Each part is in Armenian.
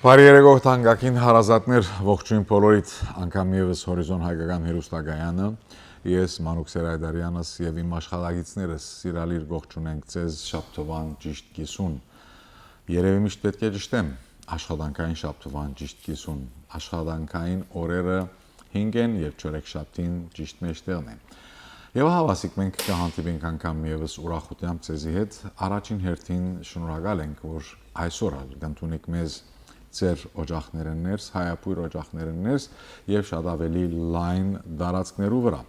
Բարերեգող թանկագին հարազատներ ողջույն բոլորիդ անգամ եւս հորիզոն հայկական հերոստակայանը ես Մանուկ Սերայդարյանս եւ իմ աշխատակիցներս սիրալիր ողջունենք ձեզ շաբթովան ճիշտ կիսուն երևի միշտ պետք է ճշտեմ աշխատանքային շաբթովան ճիշտ կիսուն աշխատանքային օրերը 5 են եւ չորեքշաբթին ճիշտ մեջտեղն է եւ հավասիկ մենք կհանդիպենք անգամ եւս ուրախությամբ ձեզի հետ առաջին հերթին շնորհակալ ենք որ այսօր կընդունեք մեզ Ձեր օջախներն ներս, հայապույր օջախներն ներս եւ շատ ավելի լայն դարածքներու վրա։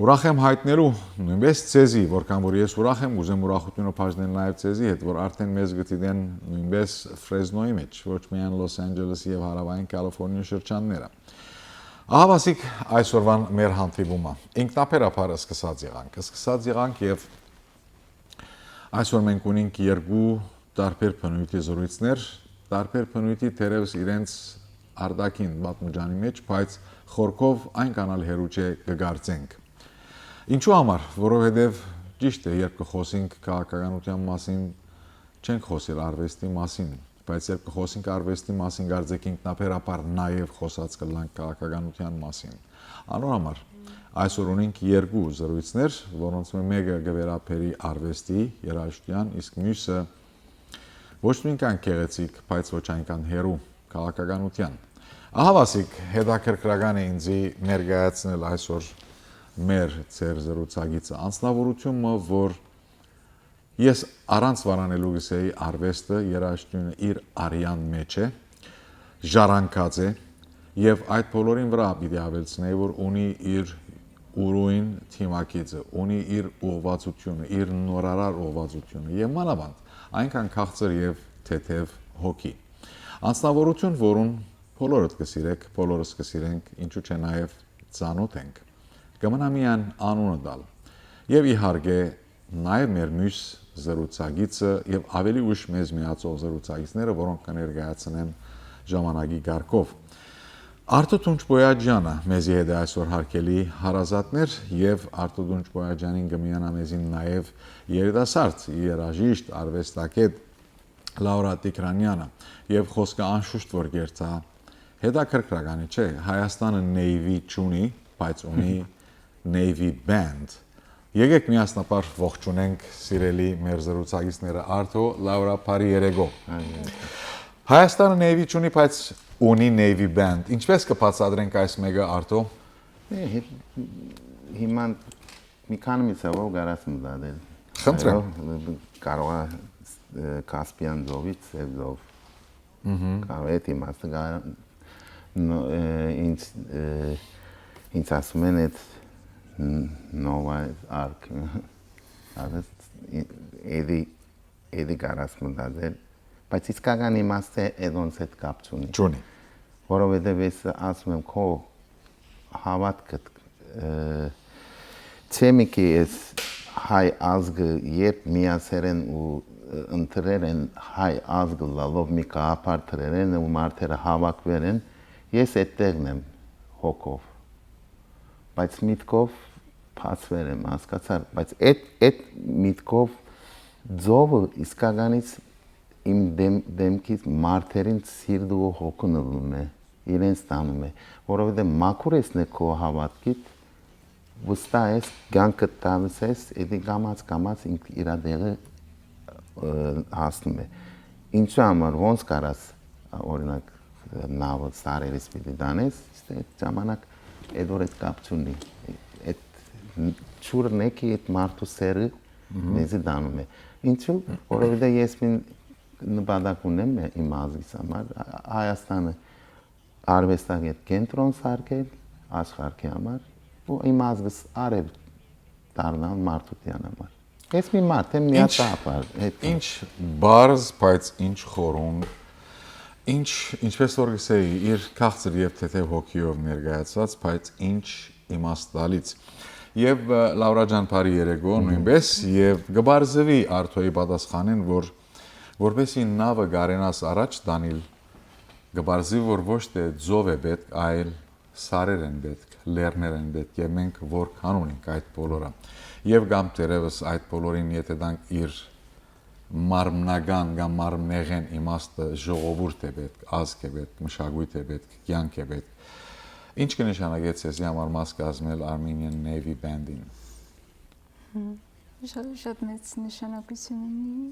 Ուրախ եմ հայտնելու նույնպես ցեզի, որքան որ ես ուրախ եմ, ուզեմ ուրախությունը բաժնել նաեւ ցեզի հետ, որ արդեն մեզ գտիդեն նույնպես Ֆրեզնոյի մեջ, ոչ միայն Լոս Անջելեսի եւ հարավային Կալիֆոռնիա շրջանները։ Ահավասիկ այսօրվան մեր հանդիպումը ինքնաբերաբար սկսած եղանք եւ այսօր մենք ունենք երկու տարբեր բնույթի զրույցներ Տարբեր բնույթի թերևս իրենց արդակին պատմուջանի մեջ, բայց խորքով այնքան հեռու չէ կգործենք։ Ինչու համար, որովհետև ճիշտ է, երբ կխոսենք քաղաքականության մասին, չենք խոսել արվեստի մասին, բայց երբ կխոսենք արվեստի մասին, կարծեք ինքնաբերաբար նաև խոսած կլանք քաղաքականության մասին։ Անոր համար այսօր ունենք երկու զրույցներ, որոնց մեկը կվերապերի արվեստի երաժշտության, իսկ մյուսը ոչ այնքան գեղեցիկ, բայց ոչ այնքան հերու քաղաքականության։ Ահավասիկ հետաքրքրական է ինձ ներկայացնել այսօր մեր ծեր զրուցակիցը անձնավորությունը, որ ես առանց վարանելու գսեի արվեստը երաժշտությունը իր արյան մեջ է, ժառանգած է եւ այդ բոլորին վրա պիտի ավելցնեի, որ ունի իր ուրույն թիմակիցը, ունի իր ուղղվածությունը, իր նորարար ուղղվածությունը եւ մանավանդ այնքան քաղցր եւ թեթև հոգի։ Անձնավորություն, որուն բոլորդ կսիրեք, բոլորս կսիրենք, ինչու՞ չէ նաեւ ծանոթ ենք։ Կմնա միան անունը տալ։ Եվ իհարկե նաեւ մեր մյուս զրուցակիցը եւ ավելի ուշ մեզ միացող զրուցակիցները, որոնք կներկայացնեմ ժամանակի ղարկով։ Արտո Տունչ Բոյաջյանը մեզի հետ է այսօր հարկելի հարազատներ եւ Արտո Տունչ Բոյաջյանին կմիանա մեզին նաեւ երիտասարդ երաժիշտ արվեստագետ Լաուրա Տիգրանյանը եւ խոսքը անշուշտ որ գերտա հետաքրքրականի չէ Հայաստանը Navy չունի բայց ունի Navy Band Եկեք միասնապար ողջունենք սիրելի մեր զրուցակիցները Արտո Լաուրա Փարի երեգո Հայաստանը Navy չունի բայց ունի Navy Band ինչպես կբացատրենք այս մեկը Արտո հիմա մի քանի միսավով գարած մտադել Խնդրեմ կարող է Կասպիան ծովից եւ ծով կարող է իմաստը ինձ ասում են այդ նովա արկ էդի գարած մտադել բայց իսկական իմաստը էդոնց հետ կապ չունի որովհետև ես ասում եմ քո հավատքը ցեմիկի էս հայ ազգը երբ միացել են ու ընտրել են հայ ազգը լալով մի կապար թրել են ու մարդերը հավաքվել են ես այդտեղն եմ հոգով բայց միտքով փածվել եմ հասկացար բայց այդ միտքով ծովը իսկականից իմ դեմքից մարդերին սիրտ ու հոգուն ըլում է իրենց տանում է որովհետև մաքուր էսն է քո հավատքիդ վստահ ես կյանքը տալիս ես էդի կամած իր դեղը հասնում է ինչու համար ոնց կարաս օրինակ նավը սարերից պիտի դանես այդ ժամանակ այդ օրից կապ չունի այդ ճուրն է କି այդ մարդու սերը մեզի դանում է ինչու որովհետև ես մին նպատակ ունեմ իմ ազգիս համար Հայաստանը արվեստագետ կենտրոն սարքել աշխարհի համար ու իմ ազգս արև դառնալ մարդության համար ես մի մարդ եմ միացապար ինչ բարձ բայց ինչ խորուն ինչպես որ գսեի իր քաղցր եւ թեթև հոգիով ներկայացված բայց ինչ իմաստալից եւ Լաուրա ջան բարի երեգո նույնպես եւ գբարձվի Արտոյի պատասխանեն որ որպեսի նավը գարենաս առաջ դանիլ գբարձվի որ ոչ թե ձով է պետք այլ սարեր են պետք լեռներ են պետք եւ մենք որքան ունենք այդ բոլորը եւ կամ դերևս այդ բոլորին եթե դանք իր մարմնական կամ մարմնեղեն իմաստը ժողովուրդ է պետք, ազգ է պետք, մշակույթ է պետք, կյանք է պետք։ Ինչ կնշանակեց ես համար մաս կազմել Armenian Navy Band-ին։ Շատ մեծ նշանակություն ունի։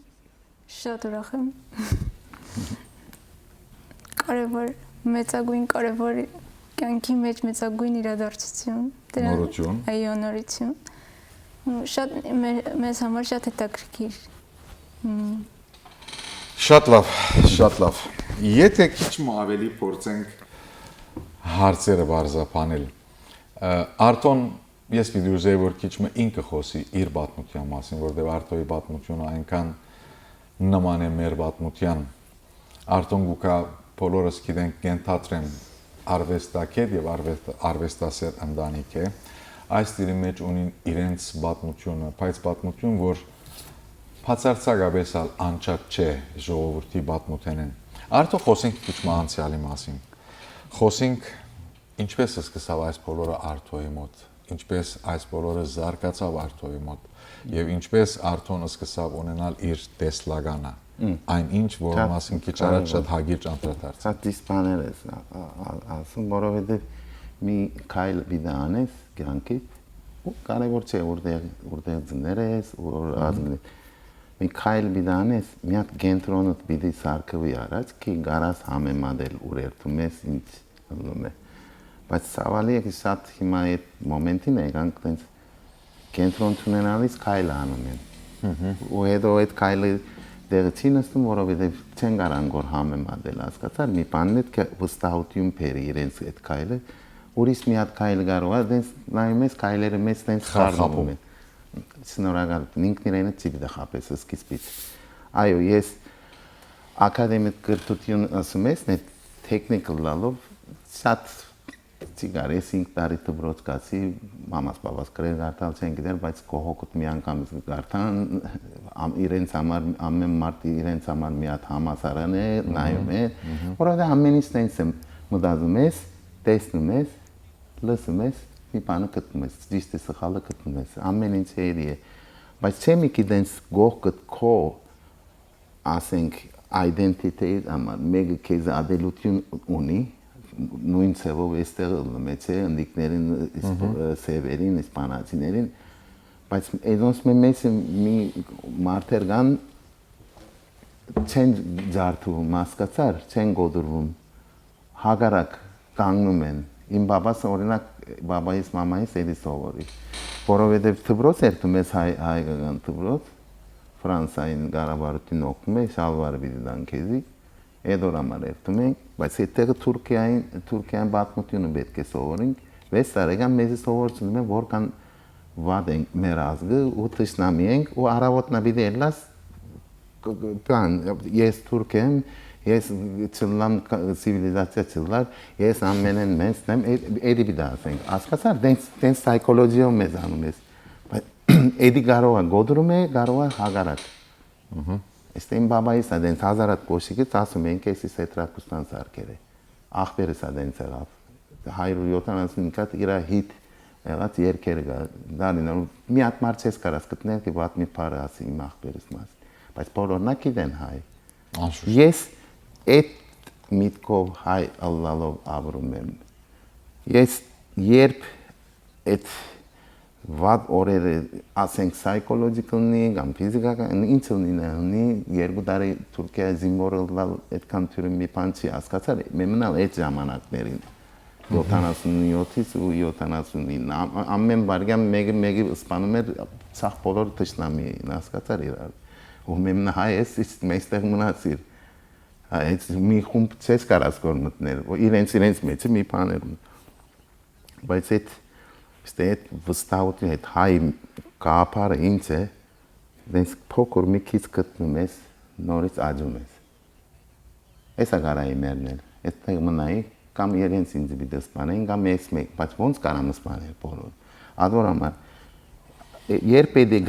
Շատ ուրախ եմ։ Կարևոր կյանքի մեջ մեծագույն իրադարձություն։ Նորություն։ Այո, նորություն։ Շատ մեզ համար շատ հետաքրքիր։ Շատ լավ։ Եթե քիչ ավելի փորձենք հարցերը բարձրացնել։ Արտոն ես պիտի ուզեի որ քիչ ինքը խոսի իր պատմության մասին, որտեղ Արտոյի պատմությունը այնքան նման է մեր պատմության։ Արտոն գուկա բոլորս գիտենք կենթատրեն արվեստագետ եւ արվեստասեր ընտանիք է։ Այս դիրի մեջ ունին իրենց պատմությունը, բայց պատմություն, որ բացարձակապես անչափ չէ ժողովրդի պատմութենեն։ Արդյոք խոսենք քիչ անցյալի մասին։ Խոսենք ինչպես սկսավ այս բոլորը Արտոյի մոտ, ինչպես այս բոլորը զարգացավ Արտոյի մոտ եւ ինչպես Արտոն սկսավ ունենալ իր տեսլականը։ Այն ինչ, որ մասին քիչ առաջ շատ հագիր անդրադարձ։ Շատ դիսպաներ ես ասում, որովհետեւ մի քայլ բիդանես կյանքի ու կարևոր չէ որտեղ ձներ ես որ ազգն մի քայլ բիդանես մի հատ կենտրոնդ բիդի սարքվի առաջ քի գարաս համեմատել ուրերթում ես ինչ անում է բայց ցավալի է շատ հիմա այդ մոմենտին եկանք տենց կենտրոն ունենալիս քայլ անում են ու հետո այդ քայլը դեղեցի նստում որովհետեւ չեն կարան գոր համեմատել հասկացար մի բանն է վստահություն բերի իրենց այդ քայլը ուրիշ մի հատ քայլ կարող է դες նայում ես քայլերը մեծ տենց խառնում են շնորհակալ ինքն իրենը չի դա խապես սկիզբից այո ես ակադեմիկ կրթություն ասում ես նե տեխնիկալ լալով շատ ցիգարես 5 տարի դպրոց կացի մամաս բաբաս գրել գարտալ չեն գիտեր բայց կողոքուտ մի անգամ գարտան իրենց համար ամեն մարդ իրենց համար մի հատ համասարան է նայում է որովհետեւ ամենից տենց եմ մտածում ես տեսնում ես լսում ես մի բանը գտնում ես ճիշտ է սխալը գտնում ես ամեն ինչ էրի է բայց չէ մի գիտենց գողքդ քո ասենք identity համար մեկը քեզ ադելություն ունի նույն ցավով էստեղ լմեց է ընդիկներին սևերին իսպանացիներին բայց այդոնց մեծ մի մարտեր կան չեն ջարդում հասկացար չեն գոդրվում հագարակ կանգնում են իմ բաբաս օրինակ բաբայիս մամայիս էլի սովորի որովհետև դպրոց երթում ես հայկական դպրոց Ֆրանսիային Ղարաբաղին օգնում է շալվարը դիտան քեզի Էդորամար երթում ենք բայց այդտեղը Թուրքիան պատմությունը պետք է սովորենք 6 տարեկան մեզ սովորեցնում են որքան վատ ենք մեր ազգը ու թշնամի ենք ու արավոտնաբիդի ելած բան ես թուրք եմ ես ցլամ ցիվիլիզացիա ցլար ես ամենեն մեծ եմ էդի բիդա ասենք հասկացար դեն սայկոլոգիայով մեզ անում ես բայց էդի կարող է գոդրում է կարող է հագարակ Este în baba ăsta din Hazarat Coșică, asum în chestii se tracustan sarkere. Ախպերը սա դեն ցեղավ 170 կատ իրա հիտ եղած երկերգա դանին մի հատ մարդ չես կարաս գտնել કે ված մի բառ ասի իմ ախպերս մաս բայց բոլորնակ գիտեն հայ ես այդ միտքով հայ ալլալով ապրում եմ ես երբ այդ Vad orere ասենք psychologically կամ ֆիզիկական ինչ ունի երկու տարի Թուրքիա զինվորել այդքան թյուրի մի բան չի հասկացար մեմնալ այդ ժամանակներին 77-ից ու 79 ամեն վարյան մեկը սպանում էր ցախ բոլոր թշնամի հասկացար իրար ու մեմնա հայ էս մեստեղ մնացիր այդ մի խումբ չես կարաս գոր մտնել իրենց մեջը մի բան էր բայց այդ Steht vստահություն հետ հայ կապարը ինչ է դες փոքր մի քիչ գտնում ես նորից աճում ես Էսա կարայի մերնել այդտեղ մնայի կամ իրենց ինձ դիտես բանեն կամ ես մեկ բայց ոնց կարամ սպանել բոլոր ադորամար երբ էդի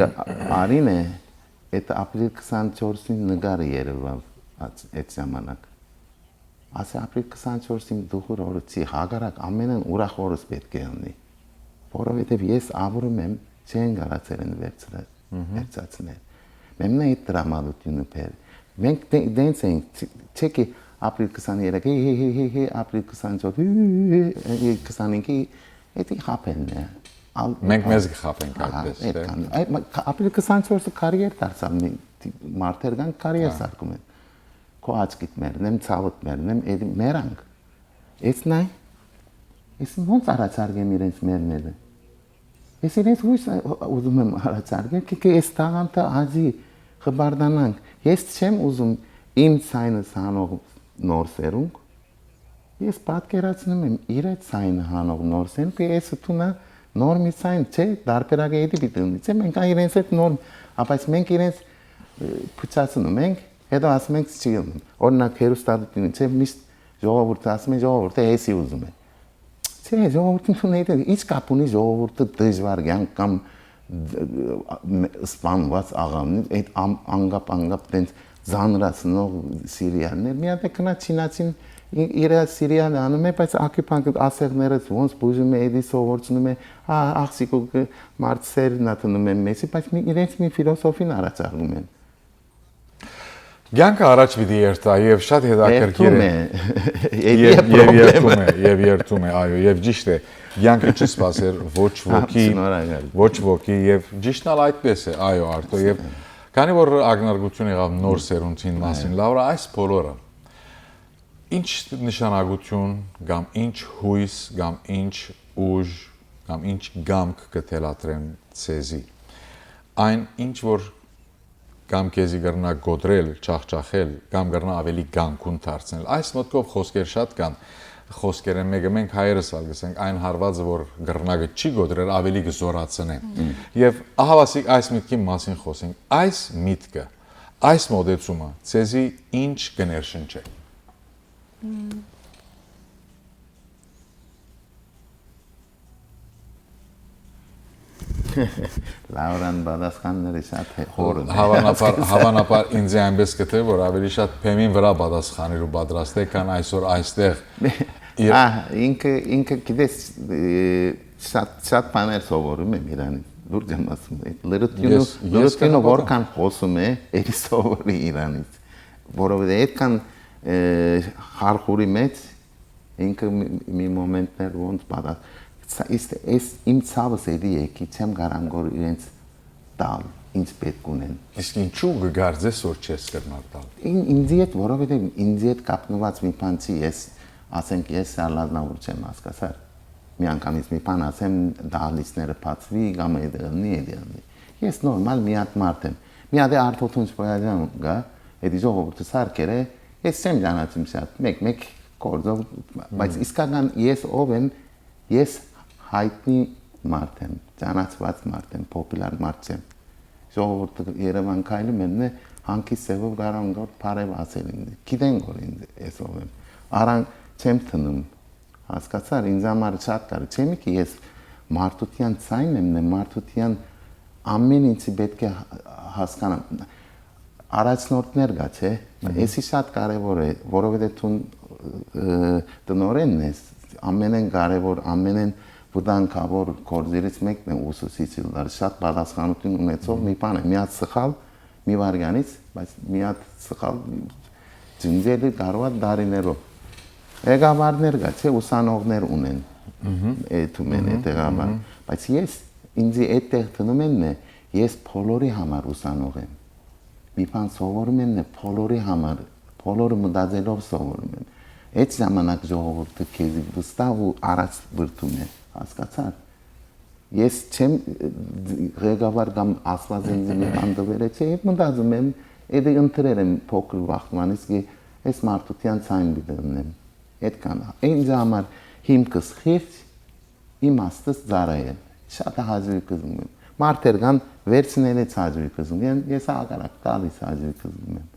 արին է այդ ապրիլ 24-ին նկարը երևավ այդ ժամանակ ասա ապրիլ 24-ին դուխուր օրը չի հագարակ ամենն ուրախ օրս պետք է լինի որովհետև ես ապրում եմ չեն գարացել են վերցնել վերցածնել Մեմն է դրամատուրգիությունը բեր։ Մենք դենց ենք, չեկի ապրիլ 23, ապրիլ 24, 25-ի էդի խապելն է։ Մենք մեզ գխապենք այդպես, թե։ Ապրիլ 24-ը կարիեր դարձավ, մարդեր կան կարիեր սարքում են։ Քո աչքիդ մերնեմ, ցավդ մերնեմ, էդի մերանք։ Էս նայ։ Ես ոնց առաջարկեմ իրենց մերները։ Ես իրենց հույս ուզում եմ առաջարկել, թե այս տաղանդը ազի խբարդանանք։ Ես չեմ ուզում իմ ցայնս հանող նոր սերունք։ Ես պատկերացնում եմ իրենց ցայնը հանող նոր սերունք, ես տունա նոր մի ցայն չէ, դարբերակը էդի պիտի ունի։ Չէ, մենք իրենց հետ նոր, բայց մենք իրենց փչացնում ենք, հետո ասում ենք չի ուզում։ Օրինակ հերոստատությունը, չէ, միշտ ժողովուրդը ասում է ժողովուրդը էսի ուզում է։ Չէ, ժողովուրդն ունի ինչ կապ ունի ժողովուրդը դժվար կյանք կամ սպանված աղամնի, այդ անգապ տենց զանրացնող սիրիալներ, մի հատ կնա չինացին իր սիրիալը անում է, բայց ակիպանք ասեղներս ոնց բուժում է, էդի սովորցնում է, աղսիկը մարդսերն ատնում են մեզի, բայց իրենց մի ֆիլոսոֆին առաջարկում են։ Կյանքը առաջ պիտի երթա եւ շատ հետաքրքիր է։ Եվ երթում է, այո, եւ ճիշտ է։ Կյանքը չսպասեր ոչ ոքի եւ ճիշտն էլ այդպես է, այո, Արտո եւ քանի որ ակնարկություն եղավ նոր սերունդին մասին, Լավրա, այս բոլորը ինչ նշանակություն կամ ինչ հույս կամ ինչ ուժ կամ ինչ գամք կթելադրեն ցեզի այն ինչ որ կամ քեզի գրնա գոդրել, չախչախել, կամ գրնա ավելի գանկուն դարձնել։ Այս մտքով խոսքեր շատ կան։ Խոսքերը մեկը մենք հայերս ալ գսենք այն հարվածը որ գրնագը չի գոդրել ավելի կզորացնե։ Եվ ահավասիկ այս միտքի մասին խոսենք։ Այս միտքը, այս մոդեցումը ցեզի ինչ կներշնչե։ Լավրան պատասխանները շատ խոր են։ Հավանաբար ինձ այնպես կթե որ ավելի շատ փեմին վրա պատասխանել ու պատրաստ է, քան այսօր այստեղ։ Ինքը գիտես շատ բաներ սովորում եմ իրանից։ Լուրջ եմ ասում։ Լրությունը որքան խոսում է, էլի սովորի իրանից։ Որովհետեւ այդքան խարխուրի մեջ ինքը մի մոմենտներ ոնց պատասխան Այս իմ ցավս էլի եկի, չեմ կարամ գոր իրենց տալ, ինչ պետք ունեն։ Իսկ ինչու գգարձես որ չես կրնար տալ։ Ինձ հետ, որովհետև ինձ հետ կապնված մի բան չի, ես ասենք ես սալազնավոր չեմ հասկացար։ Մի անգամից մի բան ասեմ, դահլիճները բացվի կամ էդի։ Ես նորմալ մի հատ մարդ եմ։ Մի հատ Արթոթունչ Պոյաջան գա, էդի ժողովուրդը սարքեր է, ես չեմ ճանաչում շատ, մեկ կորձով, բայց իսկական ես ով եմ, ես հայտնի մարդ եմ, ճանաչված մարդ եմ, պոպուլար մարդ եմ։ Ժողովուրդը Երևան քայլում են, հանքի սևով կարան գոր բարև ասել ինձ։ Գիտեն որ ինձ ես ով եմ։ Արան չեմ թնում։ Հասկացար, ինձ համար շատ կար։ Չեմ କି ես մարդության ցայն եմ, մարդության ամեն ինչի պետք է հասկանամ։ Առաջնորդներ գա, չէ։ Էսի շատ կարևոր է, որովհետեւ դու տնօրենն ես, ամենեն կարևոր, ամենեն վտանգավոր գործերից մեկն է ուսուցիչը, շատ պատասխանատվություն ունեցող մի բան է, մի հատ սխալ մի վարյանից, բայց մի հատ սխալ ջնջելը կարող է դարիներով։ Ղեկավարներ կա, չէ, ուսանողներ ունեն, այդում են ղեկավար, բայց ես ինձ այդտեղ տնում են, ես բոլորի համար ուսանող եմ։ Մի բան սովորում եմ, բոլորի համար, բոլորը մտածելով սովորում եմ։ Այդ ժամանակ ժողովուրդը քեզ վստահ ու առաջ բրդում է, հասկացար։ Ես չեմ ղեկավար կամ ասված ինձ մի բան դվերը չէ, եւ մտածում եմ, էդի ընտրել եմ փոքր վախտմանից, ես մարդության ցայն դնեմ։ Այդքան։ Ինձ համար հիմքս խիղճ, իմաստս ծառայել։ Շատ հազիվ կզում եմ։ Մարդեր կան վերցնել է հազիվ կզում եմ, ես ագարակ տալիս հազիվ կզում եմ։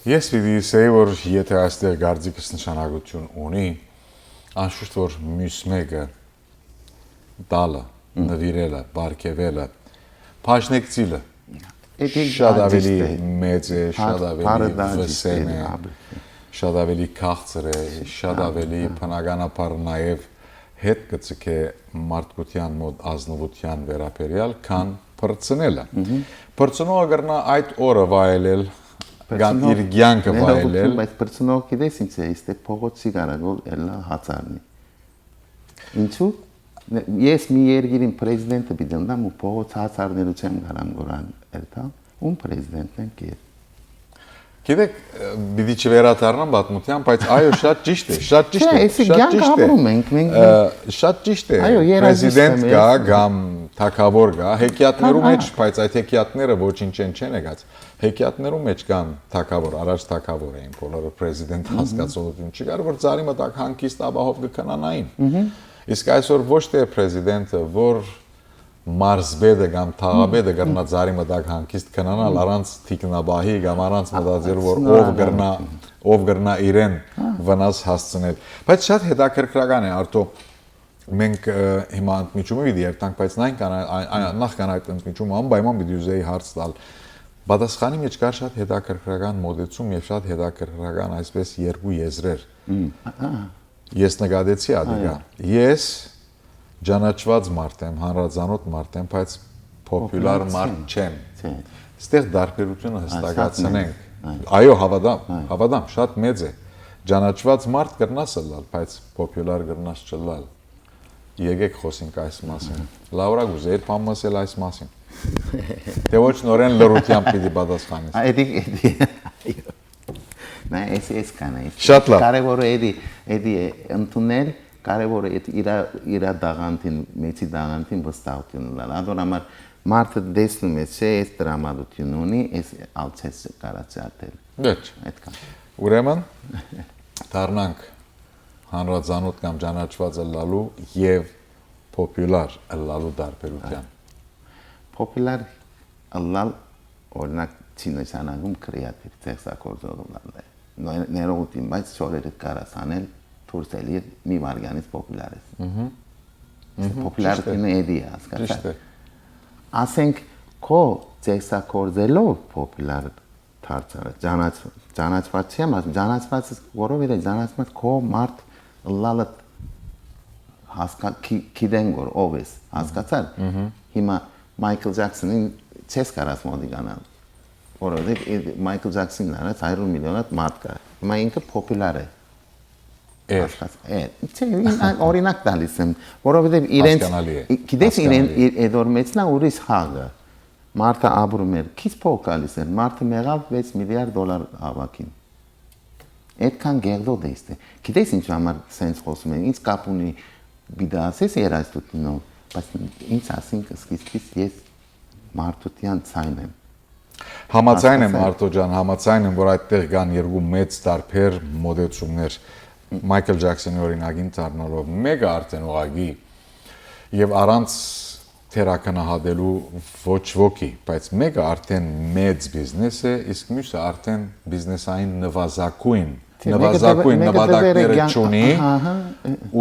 Ես պիտի ասեի, որ եթե այստեղ գարձիկս նշանակություն ունի, անշուշտ որ մյուս մեկը տալը, նվիրելը, բարգևելը, փաշնեկցիլը շատ ավելի մեծ է, շատ ավելի վսեմ է, շատ ավելի քաղցր է, շատ ավելի բնականաբար նաև հետ կծկե մարդկության մոտ ազնվության վերաբերյալ, քան փրկցնելը։ Փրկցնողը կրնա այդ օրը վայելել, կամ իր կյանքը վայելել։ Բայց պրծնող գիտես ինչ է, իստե փողոցի կարագոլ էլա հացարնի։ Ինչու՞։ Ես մի երկրին պրեզիդենտը բիդեմ ու փողոց հացարներու չեմ կարամ գորան էլտա, ում պրեզիդենտն եմ կեր։ Գիտեք, պիտի չվերադառնամ պատմության, բայց այո, շատ ճիշտ է, շատ ճիշտ է, Չէ, շատ ճիշտ ապրում է։ ենք, մենք Շատ ճիշտ է։ Այո, Պրեզիդենտ երաժիշտ եմ, կա, ես- կամ թագավոր կա, հեքիաթներու մեջ, բայց այդ հեքիաթները ոչինչ չեն եկած։ Հեքիաթներու մեջ կան թագավոր, առաջ թագավոր էին, բոլորը պրեզիդենտ հասկացողություն չկար, որ ծառի մտակ հանգիստ ապահով կքնանային։ Իսկ այսօր ոչ թե պրեզիդենտը, որ մարզբեդը կամ թաղաբեդը կրնա ծառի մտակ հանգիստ քնանալ առանց թիկնաբահի կամ առանց մտածել որ ով կրնա իրեն վնաս հասցնել։ Բայց շատ հետաքրքրական է Արտո, մենք հիմա ընդմիջումը պիտի երթանք, բայց նախ կան այդ ընդմիջումը անպայման պիտի ուզեի հարց տալ։ Պատասխանի մեջ կար շատ հետաքրքրական մոդեցում եւ շատ հետաքրքրական այսպես երկու եզրեր։ Ես նկատեցի ադիգա։ Ես ճանաչված մարդ եմ, հանրազանոթ մարդ եմ, բայց պոպուլար մարդ չեմ։ Այստեղ դարբերությունը հստակացնենք։ Այո, հավատամ, շատ մեծ է։ Ճանաչված մարդ կրնաս լալ, բայց պոպուլար կրնաս չլալ։ Եկեք խոսենք այս մասին։ Լաուրա գուզե այդ բան ասել այս մասին։ Դե ոչ նորեն լրությամբ պիտի պատասխանես։ Էդի Նա էս կանա։ Շատ լավ։ Կարևորը էդի ընդունել, կարևորը իր դաղանտին, մեծի դաղանտին վստահություն ունենալ։ Ադոր համար մարդը դեսնում է, չէ, այս դրամատություն ունի, այս ալցես կարացատել։ Դեչ։ Այդքան։ Ուրեմն դառնանք հանրազանոթ կամ ճանաչված լալու եւ պոպուլար լալու դարբերության։ Պոպուլար լալ օրինակ ցինոսանագում կրեատիվ ծեսակորձողն է։ Ներողություն, բայց շորերը կարաս անել թուրսելի մի վարգանից պոպուլար է։ Պոպուլարությունը էդի է, հասկացա։ Ճիշտ է։ Ասենք քո ծեսակորձելով պոպուլար դարձած ճանաչված չեմ, ճանաչված որովհետեւ ճանաչված քո մարդ լալը գիտեն որ ով ես, հասկացար։ Հիմա Michael Jackson-ին չես կարաս մոդիգանալ։ Որովհետեւ Michael Jackson-ն արած 100 միլիոն մարդ կա։ Հիմա ինքը պոպուլար է։ Չէ, օրինակ տալիս եմ, որովհետեւ իրենց գիտես իրեն էդոր մեծնա ուրիշ խաղը։ Մարդը ապրում էր, քիչ փող գալիս էր, մարդը մեղավ 6 միլիարդ դոլար հավաքին։ Այդքան գեղդոտ է իստե։ Գիտես ինչ համար սենց խոսում են, ինչ կապ ունի բիդասես երաժշտությունով, բայց ինչ ասինք սկիզբից ես մարդության ցայն եմ։ Համաձայն եմ Արտո ջան, համաձայն եմ, որ այդտեղ կան երկու մեծ տարբեր մոդեցումներ Michael Jackson-ի օրինակին դառնալով, մեկը արդեն ուղագի եւ առանց թերակնահատելու ոչ ոքի, բայց մեկը արդեն մեծ բիզնես է, իսկ մյուսը արդեն բիզնեսային նվազագույն նպատակները չունի,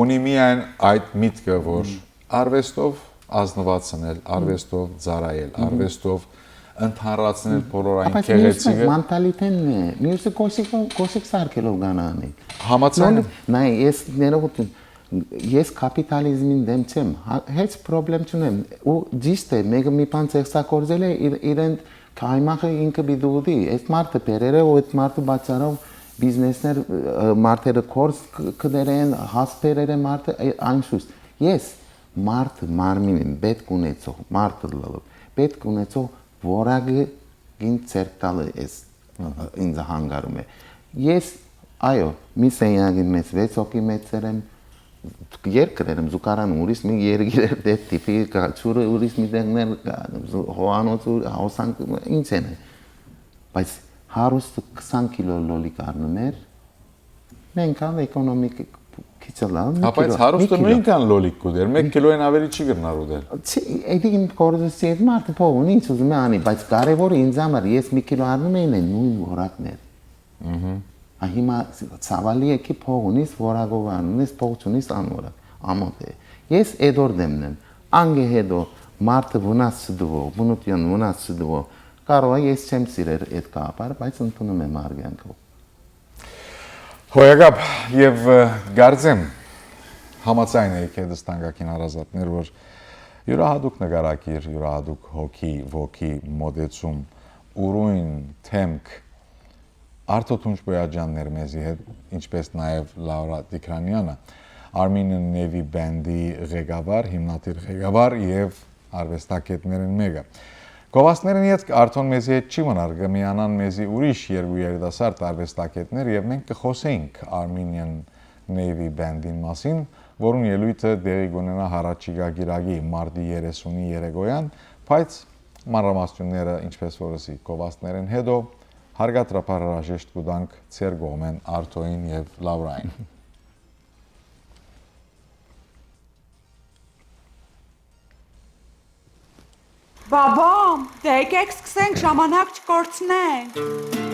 ունի միայն այդ միտքը, որ արվեստով ազնվացնել, արվեստով ծառայել, արվեստով ընդհանրացնել բոլոր այն քեղեցիկը։ Մենտալիտետն է, մյուսը կոշիկ սարքելով գանանի։ Համաձայն եմ։ Նայ, ես ներողություն, ես կապիտալիզմին դեմ չեմ, հեչ խնդրեմ չունեմ։ Ու ճիշտ է, մեկը մի բան ծեսակորձել է իրեն կայմախը ինքը բիդուդի, այս մարդը բերերը ու այդ մարդը բացարով բիզնեսներ մարդերը կորս կդերեն, հասպերերը մարդը այնշուս։ Ես մարդը մարմին եմ, պետք ունեցող, մարդը լալով, պետք ունեցող որակը ինձ ցերտալը էս ինձ հանգարում է։ Ես այո, մի սենյակի մեջ 6 հոգի մեծեր եմ, երկրեր եմ զուգարան ուրիշ մի երկիր դեպ տիպի կաչուրը ուրիշ մի դերներ հոանոց հոսանք ինչ են։ Բայց հարուստը 20 կիլո լոլիկ առնում էր, մենք ալ էկոնոմիկ քիչալան։ Բայց հարուստը նույնքան լոլիկ կուտեր, 1 կիլոեն ավելի չի գրնար ուտել։ Չի, էդի իմ կորզի հետ մարդը փող ունի, ինչ ուզում է անի, բայց կարևորը ինձ համար ես 1 կիլո առնում եմ նույն որակն է։ Հիմա ցավալի է କି փող ունիս որակով անունես, փող ունիս անորակ, ամոթ է։ Ես էդոր դեմն եմ, անգե հետո մարդը վնաս չդվող, բնություն վնաս չդվող, կարող է ես չեմ սիրեր այդ կապարը, բայց ընդունում եմ արգյանքով։ Հոյակապ եւ գարձեմ համաձայն եք հետս տանկակին հարազատներ, որ Յուրահատուկ նկարագիր, յուրահատուկ հոգի, ոգի, մոդեցում, ուրույն, թեմք, Արթո Թունջ Բոյաջյաններ մեզի հետ, ինչպես նաև Լավրա Տիգրանյանը, Armenian Navy Band-ի ղեկավար, հիմնադիր ղեկավար եւ արվեստագետներն մեկը։ Գովասներն հետ Արթոն մեզի հետ չի մնար, կմիանան մեզի ուրիշ երկու երիտասարդ արվեստագետներ եւ մենք կխոսեինք Armenian Navy Band-ի մասին, որուն ելույթը դեղի կունենա հառաջիկա գիրագի մարտի 30-ի երեկոյան, բայց մանրամասնությունները ինչպես որսի գովասներն հետո հարգատրապարաժեշտ կուտանք ծեր գոմեն Արթոին եւ Լավրային։ Բաբամ, դե եկեք սկսենք, ժամանակ չկորցնենք։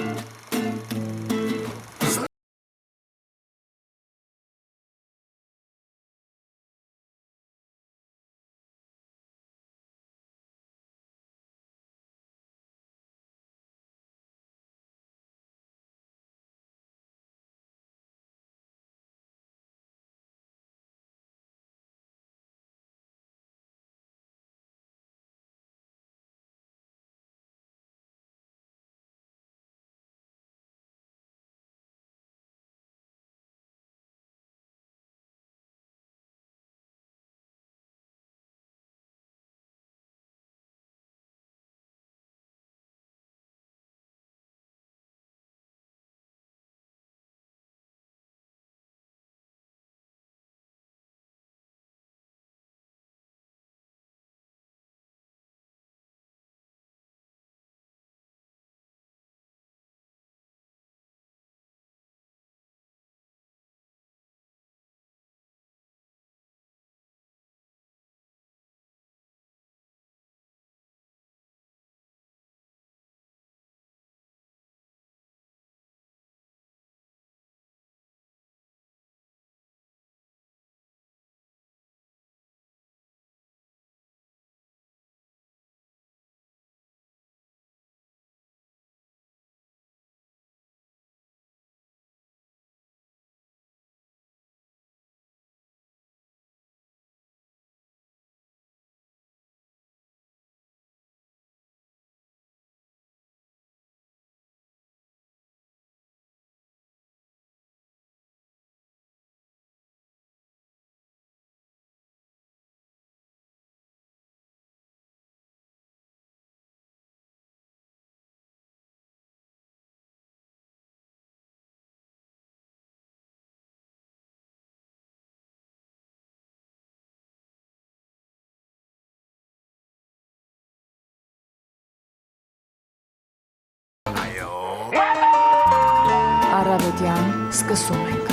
Առավոտյան սկսում ենք։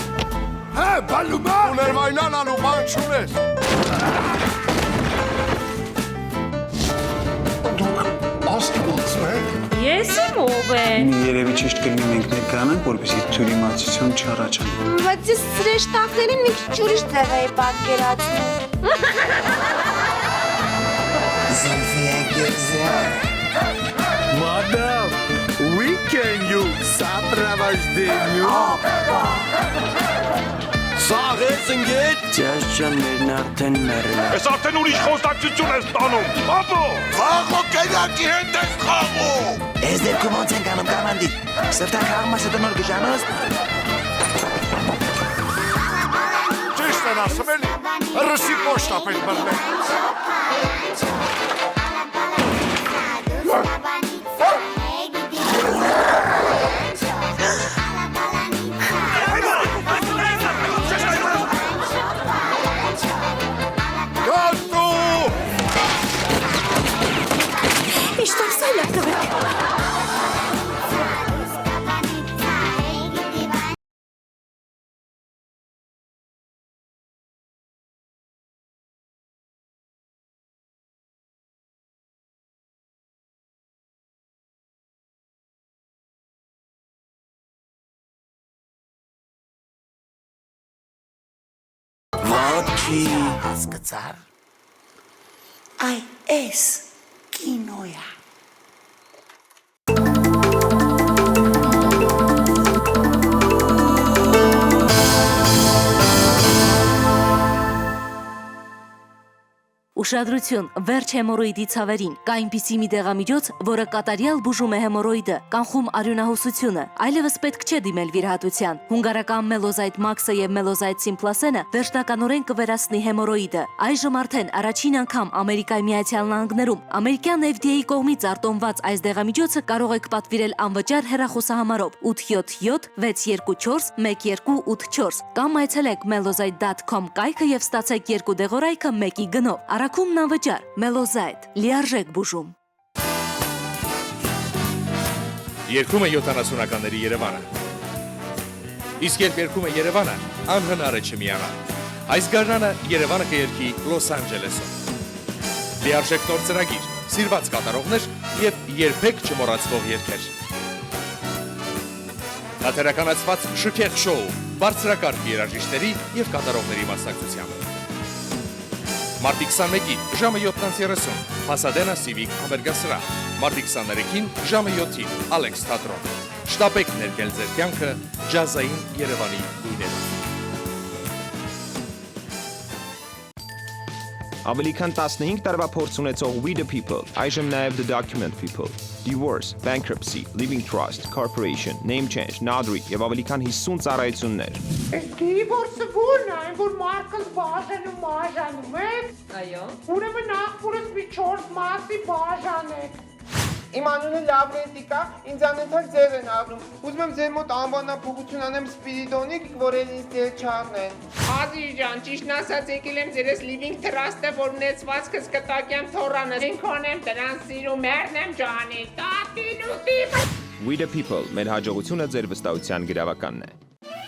Հե, բալումա! Ուներվայնան անուման չունես։ Դուք աստուծմ եք։ Ես եմ ով եմ։ Երևի ճիշտ կլինի մենք ներկանանք, որպեսզի թյուրիմացություն չառաջանա։ Բայց ես սրեշտակներին մի քիչ ուրիշ ձև էի պատկերացնում։ Madam, we can use сопровождению. Սաղ ես ընգետ։ Ջազ ջաններն արդեն մեռել են։ Ես արդեն ուրիշ խոսնակցություն ես տանում։ Ապո, վաղո կենակի հետ ես խաղում։ Ես դեպքում ոնց ենք անում կամանդի։ Սրտան խաղում ասը տնոր գժանոս։ Ճիշտ են ասում էլի, ռսի պոշտա պետ բրմեն։ Ոչի հասկացար։ Այ էս կինոյա։ Ուշադրություն, վերջ հեմորոիդի ցավերին։ Կա այնպիսի մի դեղամիջոց, որը կատարյալ բուժում է հեմորոիդը, կանխում արյունահոսությունը։ Այլևս պետք չէ դիմել վիրահատության։ Հունգարական Մելոզայտ Մաքսը եւ Մելոզայտ Սիմպլասենը վերջնականորեն կվերացնի հեմորոիդը։ Այժմ արդեն առաջին անգամ Ամերիկայի Միացյալ Նահանգներում ամերիկյան FDA-ի կողմից արտոնված այս դեղամիջոցը կարող եք պատվիրել անվճար հեռախոսահամարով 877 624 1284 կամ այցելեք melozite.com կայքը եւ ստացեք 2 դեղորայքը 1-ի գնով։ Արաքումն անվճար։ Մելոզայտ, լիարժեք բուժում։ Երգում է 70-ականների Երևանը։ Իսկ երբ երգում է Երևանը, անհնար է չմիանալ։ Այս գարնանը Երևանը կերգի Լոս Անջելեսում։ Լիարժեք նոր ծրագիր, սիրված կատարողներ եւ երբեք չմոռացվող երգեր։ Հատերականացված շքեղ շոու, բարձրակարգ երաժիշտների եւ կատարողների մասնակցությամբ։ Մարտի 21-ին ժամը 7:30 Pasadena Civic համերգասրահ, մարտի 23-ին ժամը 7-ին Alex թատրոն։ Շտապեք ներկել ձեր կյանքը ջազային Երևանի գույներով։ Ավելի քան 15 տարվա փորձ ունեցող We the People, այժմ նաև The Document People, Divorce, Bankruptcy, Living Trust, Corporation, Name Change, Notary եւ ավելի քան 50 ծառայություններ։ Divorce-ը ո՞րն է, որ մարդկանց բաժանում է։ Այո։ Ուրեմն նախորդ մի 4 մասի բաժան է։ Իմ անունը Լավրենտիկա, ինձանենթար ձև են ապրում։ Ուզում եմ ձեր մոտ անվանափոխություն անեմ Սպիրիդոնիկ, որ էլ ինձ դեր չառնեն։ Ազիզ ջան, ճիշտն ասած եկել եմ ձերս Living Trust-ը, որ ունեցվածքս կտակեմ թորանը։ Ինքն եմ դրան սիրում, մերնեմ ջանի, տատինուտի։ We the People, մեր հաջողությունը ձեր վստահության գրավականն է։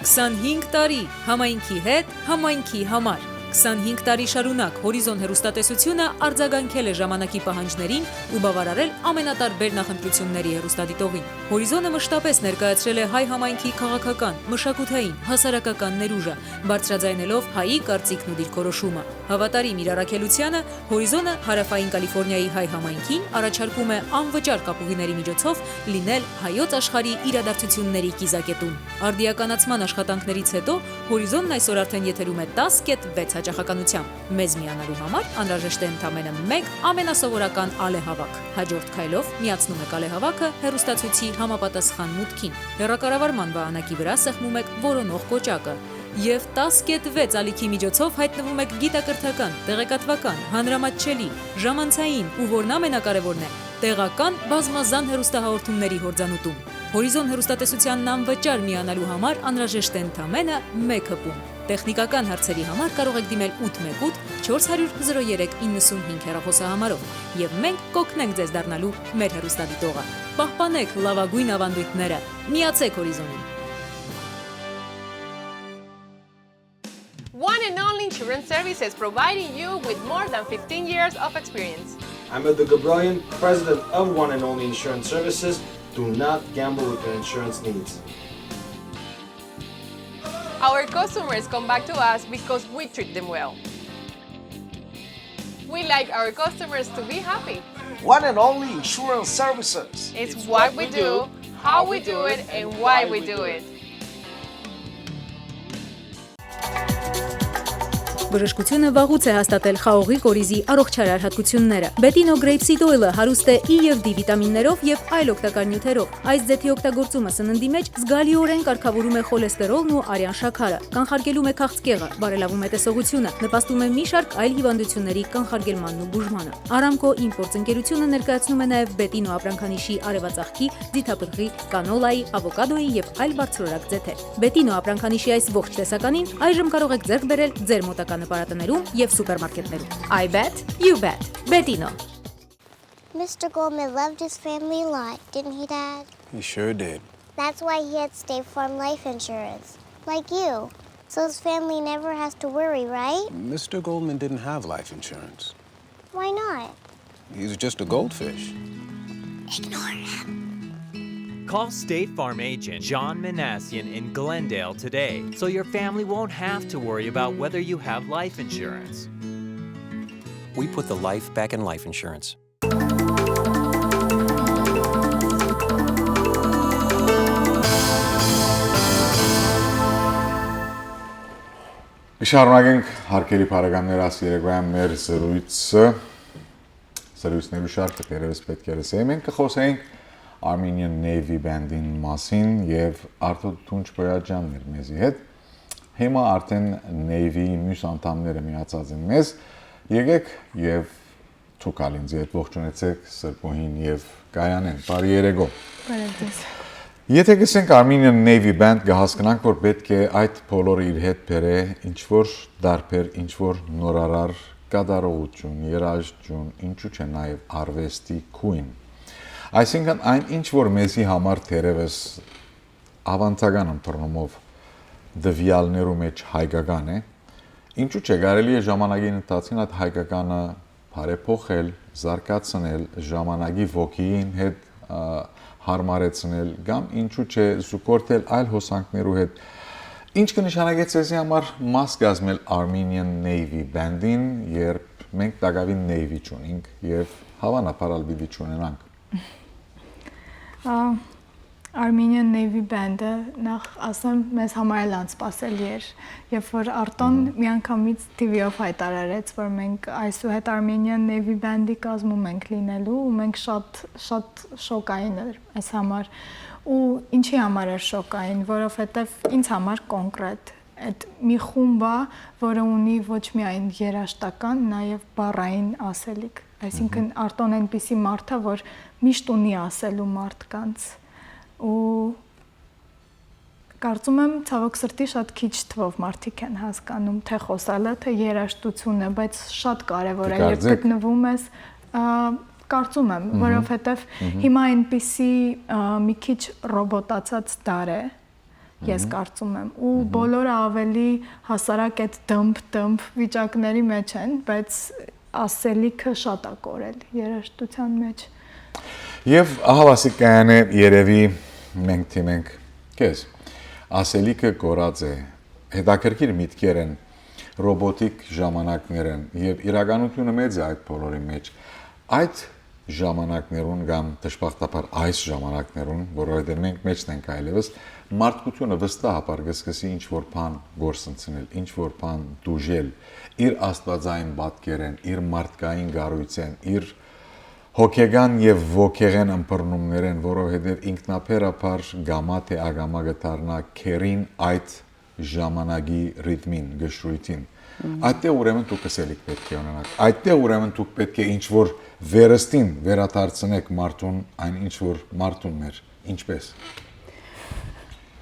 25 տարի համայնքի հետ, համայնքի համար։ 25 տարի շարունակ Հորիզոն հեռուստատեսությունը արձագանքել է ժամանակի պահանջներին ու բավարարել ամենատարբեր նախընտրությունների հեռուստադիտողին։ Հորիզոնը մշտապես ներկայացրել է հայ համայնքի քաղաքական, մշակութային, հասարակական ներուժը, բարձրաձայնելով հայի կարծիքն ու դիրքորոշումը։ Հավատարիմ իր առաքելությանը Հորիզոնը Հարավային Կալիֆոռնիայի հայ համայնքին առաջարկում է անվճար կապուղիների միջոցով լինել հայոց աշխարհի իրադարձությունների կիզակետում։ Արդիականացման աշխատանքներից հետո Հորիզոնն այսօր արդեն եթերում է 10.6 հաճախականությամբ։ Մեզ միանալու համար անհրաժեշտ է ընդամենը 1 ամենասովորական ալեհավաք։ Հաջորդ քայլով միացնում եք ալեհավաքը հեռուստացույցի համապատասխան մուտքին։ Հեռակառավարման վահանակի վրա սեղմում եք որոնող կոճակը եւ 10.6 ալիքի միջոցով հայտնվում եք գիտակրթական, տեղեկատվական, հանրամատչելի, ժամանցային ու որն ամենակարևորն է, տեղական բազմազան հեռուստահաղորդումների հորձանուտում։ Հորիզոն հեռուստատեսությանն անվճար միանալու համար անհրաժեշտ է ընդամենը 1 հպում։ Տեխնիկական հարցերի համար կարող եք դիմել 818 400 0395 հեռախոսահամարով եւ մենք կօգնենք ձեզ դառնալու մեր հեռուստադիտողը։ Պահպանեք լավագույն ավանդույթները։ Միացեք Հորիզոնին։ One and Only Insurance Services, providing you with more than 15 years of experience. I'm Edgar Gabralian, president of One and Only Insurance Services. Do not gamble with your insurance needs. Our customers come back to us because we treat them well. We like our customers to be happy. One and Only Insurance Services. It's what we do, how we do it, and why we do it. Բժշկությունը վաղուց է հաստատել խաղողի կորիզի առողջարար հատկությունները։ Betino Grapeseed Oil-ը հարուստ է E եւ D վիտամիններով եւ այլ օգտակար նյութերով։ Այս ձեթի օգտագործումը սննդի մեջ զգալիորեն կարգավորում է խոլեստերոլն ու արյան շաքարը, կանխարգելում է քաղցկեղը, բարելավում է տեսողությունը, նպաստում է մի շարք այլ հիվանդությունների կանխարգելմանն ու բուժմանը։ Aramco Imports ընկերությունը ներկայացնում է նաեւ Betino ապրանքանիշի արևածաղկի, ձիթապղղի, կանոլայի, ավոկադոյի եւ այլ բարձրորակ ձեթեր։ Betino ապրանքանիշի այս ողջ տեսականին այժմ կարող եք ձեռք բերել ձեր մոտակա նպարատներում եւ սուպերմարկետներում։ I bet, you bet. Betino. Mr. Goldman loved his family a lot, didn't he, Dad? He sure did. That's why he had State Farm Life Insurance, like you. So his family never has to worry, right? Mr. Goldman didn't have life insurance. Why not? He's just a goldfish. Ignore him. Call State Farm agent John Manassian in Glendale today so your family won't have to worry about whether you have life insurance. We put the life back in life insurance. Շարունակենք հարկերի բարեկամներ երեկոյան մեր զրույցներու շարքը դերևս պետք է լսեի։ Մենք կխոսենք Armenian Navy Band-ին մասին եւ Արտո Թունչ Բոյաջյանն էր մեզի հետ։ Հիմա արդեն Navy-ի մյուս անդամները միացած են մեզ։ Եկեք եւ ցուկալինձի հետ ողջունեցեք Սրբոհին եւ Գայանեն։ Բարի երեկո։ Բարև։ Եթե գսենք Armenian Navy Band կհասկանանք, որ պետք է այդ բոլորը իր հետ բերե ինչ-որ դարբեր, ինչ-որ նորարար կատարողություն, երաժշտություն, ինչու՞ չէ նաև արվեստի քույն։ Այսինքն այն ինչ-որ մեզի համար թերևս ավանդական ըմբռնումով դվյալներու մեջ հայկական է, ինչու՞ չէ կարելի է ժամանակի ընթացքին այդ հայկականը բարեփոխել, զարգացնել, ժամանակի ոգին հետ հարմարեցնել կամ ինչու՞ չէ զուգորդել այլ հոսանքներու հետ։ Ինչ կնշանակի ցեզի համար մաս կազմել Armenian Navy Band-ին, երբ մենք դակավին Navy չունենք եւ հավանաբար ալբիդի չունենանք։ Armenian Navy Band-ը նախ ասեմ մեզ համար էլ անսպասելի էր, երբ որ Արտոն միանգամից TV-ով հայտարարեց, որ մենք այսուհետ Armenian Navy Band-ի կազմում ենք լինելու, ու մենք շատ շոկային էր այս համար։ Ու ինչի համար էր շոկային, որովհետև ինձ համար կոնկրետ այդ մի խումբ է, որը ունի ոչ միայն երաժշտական, նաև բառային ասելիք։ Այսինքն Արտոն այնպիսի մարդ է, որ միշտ ունի ասելու մարդկանց։ Ու կարծում եմ ցավոք սրտի շատ քիչ թվով մարդիկ են հասկանում թե խոսալը, թե երաժշտությունը, բայց շատ կարևոր է, երբ գտնվում ես, կարծում եմ, որովհետև հիմա այնպիսի մի քիչ ռոբոտացած դար է, ես կարծում եմ, ու բոլորը ավելի հասարակ այդ դմփ վիճակների մեջ են, բայց ասելիքը շատ է կորել երաժշտության մեջ։ Եվ ահավասիկ կայանը երևի մենք թիմենք քեզ ասելիքը կորած է, հետաքրքիր միտքեր են, ռոբոտիկ ժամանակներ են եւ իրականությունը մեծ է այդ բոլորի մեջ։ Այդ ժամանակներուն կամ դժբախտաբար այս ժամանակներուն, որովհետեւ մենք մեջն ենք այլևս, մարդկությունը վստահաբար կսկսի ինչ-որ բան գործընծնել, ինչ-որ բան դուժել, իր աստվածային պատկերեն, իր մարդկային գառույցեն, իր հոգեգան եւ ոգեղեն ըմբռնումներ են, որովհետեւ ինքնաբերաբար գամա թե ագամա գտարնա քերին այդ ժամանակի ռիթմին, գշրույթին։ Այդտեղ ուրեմն դուք ասելիք պետք է ունենաք։ Այդտեղ ուրեմն դուք պետք է ինչ-որ վերստին վերադարձնեք մարդուն, այն ինչ-որ մարդուն մեր, ինչպես։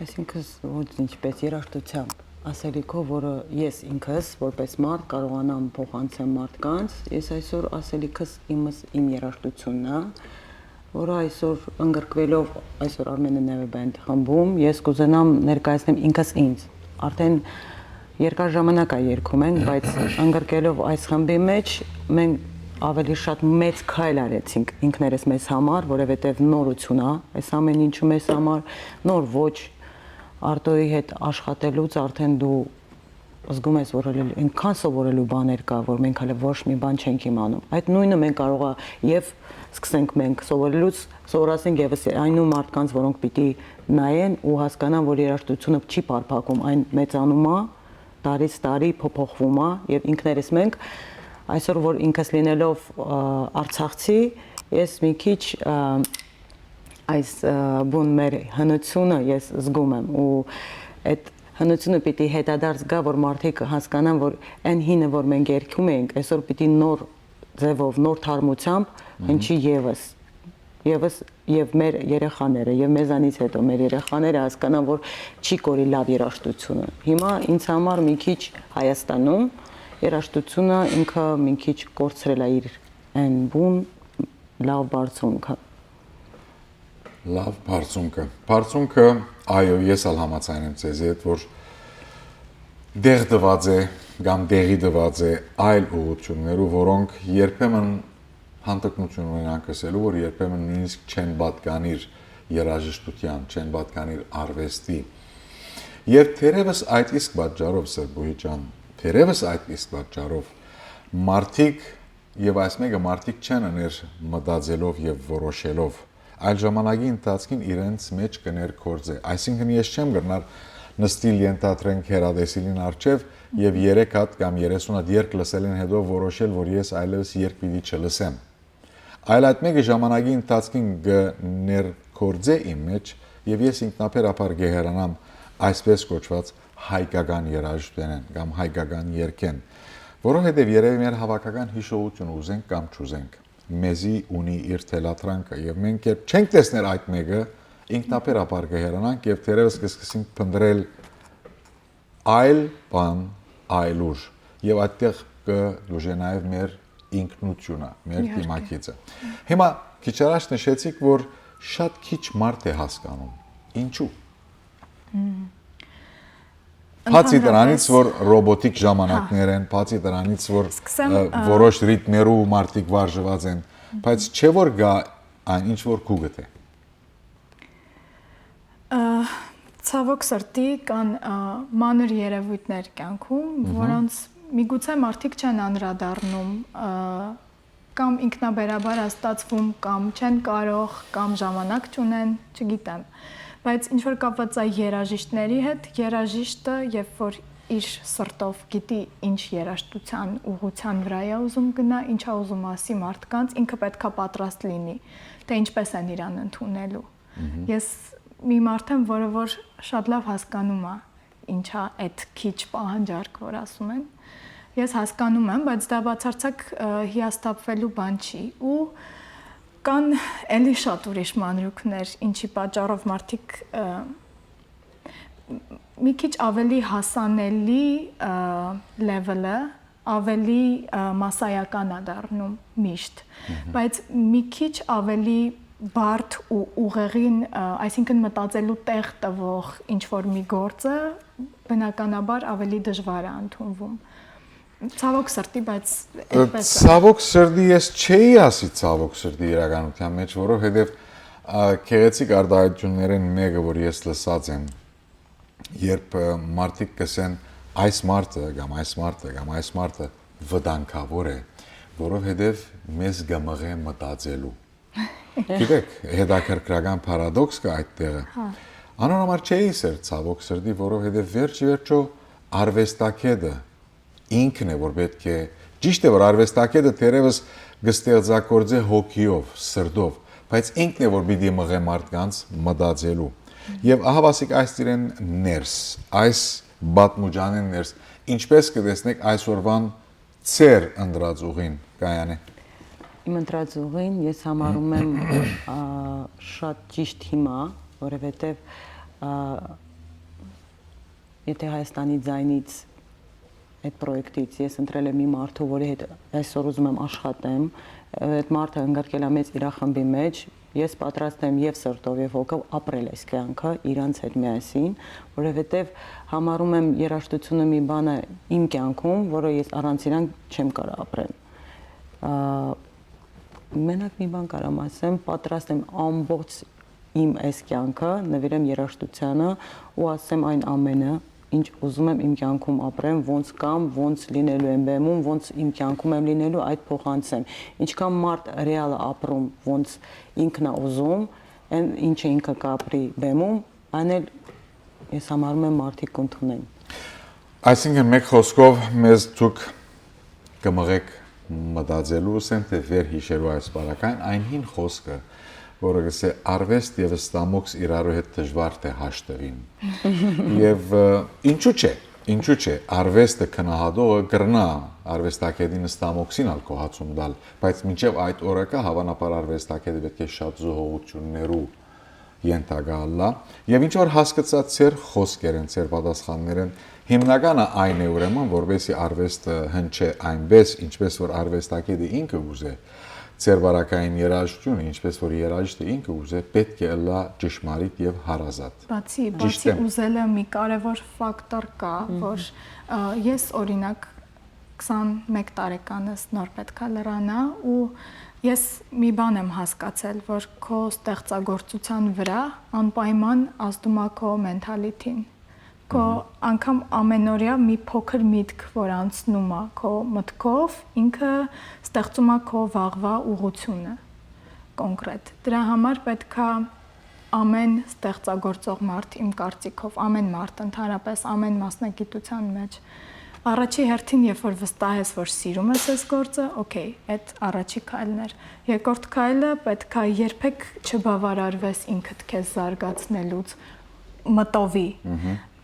Այսինքն ոչ ինչպես երաժշտությամբ ասելիքով, որը ես ինքս որպես մարդ կարողանամ փոխանցեմ մարդկանց, ես այսօր ասելիքս իմ երաժշտությունն է, որը այսօր ընդգրկվելով այսօր Armenian Navy Band խմբում, ես կուզենամ ներկայացնեմ ինքս ինձ։ Արդեն երկար ժամանակ է երգում ենք, բայց ընդգրկելով այս խմբի մեջ մենք ավելի շատ մեծ քայլ արեցինք ինքներս մեզ համար, որովհետև նորություն է, այս ամեն ինչը մեզ համար նոր ոչ Արտոյի հետ աշխատելուց արդեն դու զգում ես, որ այնքան սովորելու բաներ կա, որ մենք հələ ոչ մի բան չենք իմանում։ Այդ նույնը մենք կարող է եւ սկսենք մենք սովորելուց սովորացնենք եւս այն ու մարդկանց, որոնք պիտի նայեն ու հասկանան, որ երաժշտությունը չի պարփակում, այն մեծանում է, տարից տարի փոփոխվում է եւ ինքներս մենք այսօր որ ինքս լինելով արցախցի, ես մի քիչ այս բուն մեր հնությունը ես զգում եմ ու այդ հնությունը պիտի հետադարձ գա, որ մարդիկ հասկանան, որ այն հինը, որ մենք երգում ենք, այսօր պիտի նոր ձևով, նոր թարմությամբ հնչի եւ մեր երեխաները եւ մեզանից հետո մեր երեխաները հասկանան, որ չի կորի լավ երաժշտությունը։ Հիմա ինձ համար մի քիչ Հայաստանում երաժշտությունը ինքը մի քիչ կորցրել է իր այն բուն լավ բարձունքը։ Լավ բարձունքը։ Բարձունքը, այո, ես ալ համաձայն եմ ձեզ հետ, որ դեղ դված է կամ դեղի դված է այլ ուղղություններով, որոնք երբեմն հանդգնություն ունենան ասելու, որ երբեմն նույնիսկ չեն պատկանիր երաժշտության, չեն պատկանիր արվեստի։ Եվ թերևս այդ իսկ պատճառով Սրբոյի ջան, թերևս այդ իսկ պատճառով մարդիկ եւ այս մեկը մարդիկ չեն աներ մտածելով եւ որոշելով այլ ժամանակի ընթացքին իրենց մեջ կներկործե։ Այսինքն ես չեմ գնար նստիլ ենթադրենք հերադեսիլին արջև եւ 3 հատ կամ 30 հատ երկ լսելեն հետո որոշել, որ ես այլևս երկ պիտի չլսեմ։ Այլ այդ մեկը ժամանակի ընթացքին կներկորձե իմ մեջ եւ ես ինքնաբերաբար գեհերանամ այսպես կոչված հայկական երաժշտութեն կամ հայկական երգեն, որովհետեւ երևի մեր հավաքական հիշողությունը ուզենք կամ չուզենք, մեզի ունի իր թելատրանքը եւ մենք երբ չենք տեսնել այդ մեկը, ինքնաբերաբար գեհերանանք եւ թերևս կսկսենք փնտրել այլ բան, այլ ուժ եւ այդտեղ կլուժե նաեւ մեր ինքնությունը, մեր դիմակիցը։ Հիմա քիչ առաջ նշեցիք, որ շատ քիչ մարդ է հասկանում։ Ինչու՞։ Բացի դրանից, որ ռոբոտիկ ժամանակներ են, բացի դրանից, որ որոշ ռիթմերով մարդիկ վարժված են, բայց չէ որ գա այն ինչ որ քուգտ է։ Ցավոք սրտի կան մանր երևույթներ կյանքում, որոնց միգուցե մարդիկ չեն անդրադառնում կամ ինքնաբերաբար ստացվում կամ չեն կարող կամ ժամանակ չունեն, չգիտեմ, բայց ինչ որ կապված է երաժիշտների հետ, երաժիշտը երբ որ իր սրտով գիտի ինչ երաժշտության ուղղության վրա է ուզում գնա, ինչ է ուզում ասի մարդկանց, ինքը պետքա պատրաստ լինի, թե ինչպես են իրան ընդունելու։ Ես մի մարդ եմ, որը որ շատ լավ հասկանում է ինչա այդ քիչ պահանջարկ, որ ասում են։ Ես հասկանում եմ, բայց դա բացարձակ հիասթափվելու բան չի ու կան էլի շատ ուրիշ մանրուքներ, ինչի պատճառով մարդիկ մի քիչ ավելի հասանելի level-ը, ավելի մասսայական է դառնում միշտ, բայց մի քիչ ավելի բարդ ու ուղեղին, այսինքն մտածելու տեղ տվող ինչ որ մի գործը բնականաբար ավելի դժվար է ընդունվում։ Ցավոք սրտի, բայց այդպես է։ Ցավոք սրտի ես չէի ասի ցավոք սրտի իրականության մեջ, որովհետև քեղեցիկ արտահայտություններն մեկը, որ ես լսած եմ, երբ մարդիկ կսեն այս մարդը կամ այս մարդը կամ այս մարդը վտանգավոր է, որովհետև մեզ գմղ է մտածելու։ Գիտեք, հետաքրքրական պարադոքս կա այդտեղը։ Անոնհամար չէի սեր ցավոք սրտի, որովհետև վերջի արվեստագետը ինքն է, որ պետք է, ճիշտ է, որ արվեստագետը թերևս կստեղծագործե հոգիով, սրտով, բայց ինքն է, որ պիտի մղե մարդկանց մտածելու։ Եվ ահավասիկ այս իրեն ներս, այս բատմուջանեն ներս, ինչպես կտեսնեք այսօրվան ծեր ընդրած ուղին կայան է։ Իմ ընտրած ուղին ես համարում եմ շատ ճիշտ հիմա, որովհետև եթե Հայաստանի ձայնից այդ պրոյեկտից ես ընտրել եմ մի մարդու, որի հետ այսօր ուզում եմ աշխատեմ, այդ մարդը ընկարկել է մեծ իրախմբի մեջ, ես պատրաստ եմ եւ սրտով եւ հոգով ապրել այս կյանքը իրանց հետ միասին, որովհետեւ համարում եմ երաժշտությունը մի բան է իմ կյանքում, որը ես առանց իրան չեմ կարող ապրել։ Մենակ մի բան կարամ ասեմ, պատրաստ եմ ամբողջ իմ այս կյանքը նվիրեմ երաժշտությանը ու ասեմ այն ամենը, ինչ ուզում եմ իմ կյանքում ապրեմ, ոնց կամ, ոնց լինելու եմ բեմում, ոնց իմ կյանքում եմ լինելու, այդ փոխանցեմ։ Ինչքան մարդ ռեալ ապրում, ոնց ինքն է ուզում, այն ինչը ինքը կապրի բեմում, այն էլ ես համարում եմ մարդիկ կընդունեն։ Այսինքն մեկ խոսքով մեզ դուք կմղեք մտածելու ասեմ, թե վերհիշելու այս բառական, այն հին խոսքը, որը գսե արվեստ եւ ստամոքս իրարու հետ դժվար թե հաշտվին։ Եվ ինչու՞ չէ, արվեստը քնահատողը կրնա արվեստագետին ստամոքսին ալ կոհացում դալ, բայց մինչեւ այդ օրը կա հավանաբար արվեստագետը պետք է շատ զոհողություններու ենթակալա եւ ինչ որ հասկացած ծեր խոսքերեն, ծեր պատասխաններեն հիմնականը այն է ուրեմն, որովհետեւ արվեստը հնչե այնպես, ինչպես որ արվեստագետը ինքը ուզե, ծերբարակային երաժշտությունը, ինչպես որ երաժիշտը ինքը ուզե, պետք է լա ճշմարիտ եւ հարազատ։ Բացի ուզելը մի կարևոր ֆակտոր կա, որ ես օրինակ 21 տարեկանս նոր պետքա լրանա ու ես մի բան եմ հասկացել, որ քո ստեղծագործության վրա անպայման ազդում է քո մենթալիթին։ Քո անգամ ամենօրյա մի փոքր միտք, որ անցնում է քո մտքով, ինքը ստեղծում է քո վաղվա ուղղությունը կոնկրետ։ Դրա համար պետքա ամեն ստեղծագործող մարդ իմ կարծիքով, ամեն մարդ ընդհանրապես ամեն մասնագիտության մեջ Առաջի հերթին, երբ որ վստահես, որ սիրում ես այս գործը, օքեյ, այդ առաջի քայլն էր։ Երկրորդ քայլը պետք է երբեք չբավարարվես ինքդ քեզ զարգացնելուց մտովի։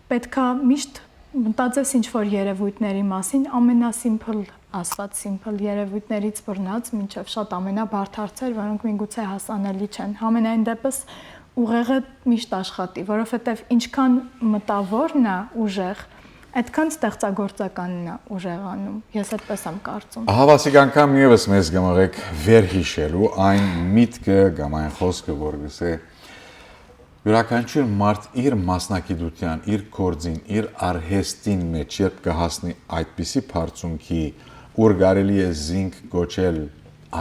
Պետք է միշտ մտածես ինչ-որ երևույթների մասին, ամենասիմփլ ասված սիմփլ երևույթներից բռնած, մինչև շատ ամենաբարդ հարցեր, որոնք միգուցե հասանելի չեն։ Համենայն դեպս ուղեղը միշտ աշխատի, որովհետև ինչքան մտավորն է ուժեղ, այդքան ստեղծագործականն է ուժեղանում։ Ես այդպես եմ կարծում։ Հավասիկ անգամ եւս մեզ գմղեք վերհիշելու այն միտքը կամ այն խոսքը, որ գսե յուրաքանչյուր մարդ իր մասնակիտության, իր գործին, իր արհեստին մեջ երբ կհասնի այդպիսի բարձունքի, ուր կարելի է զինք գոչել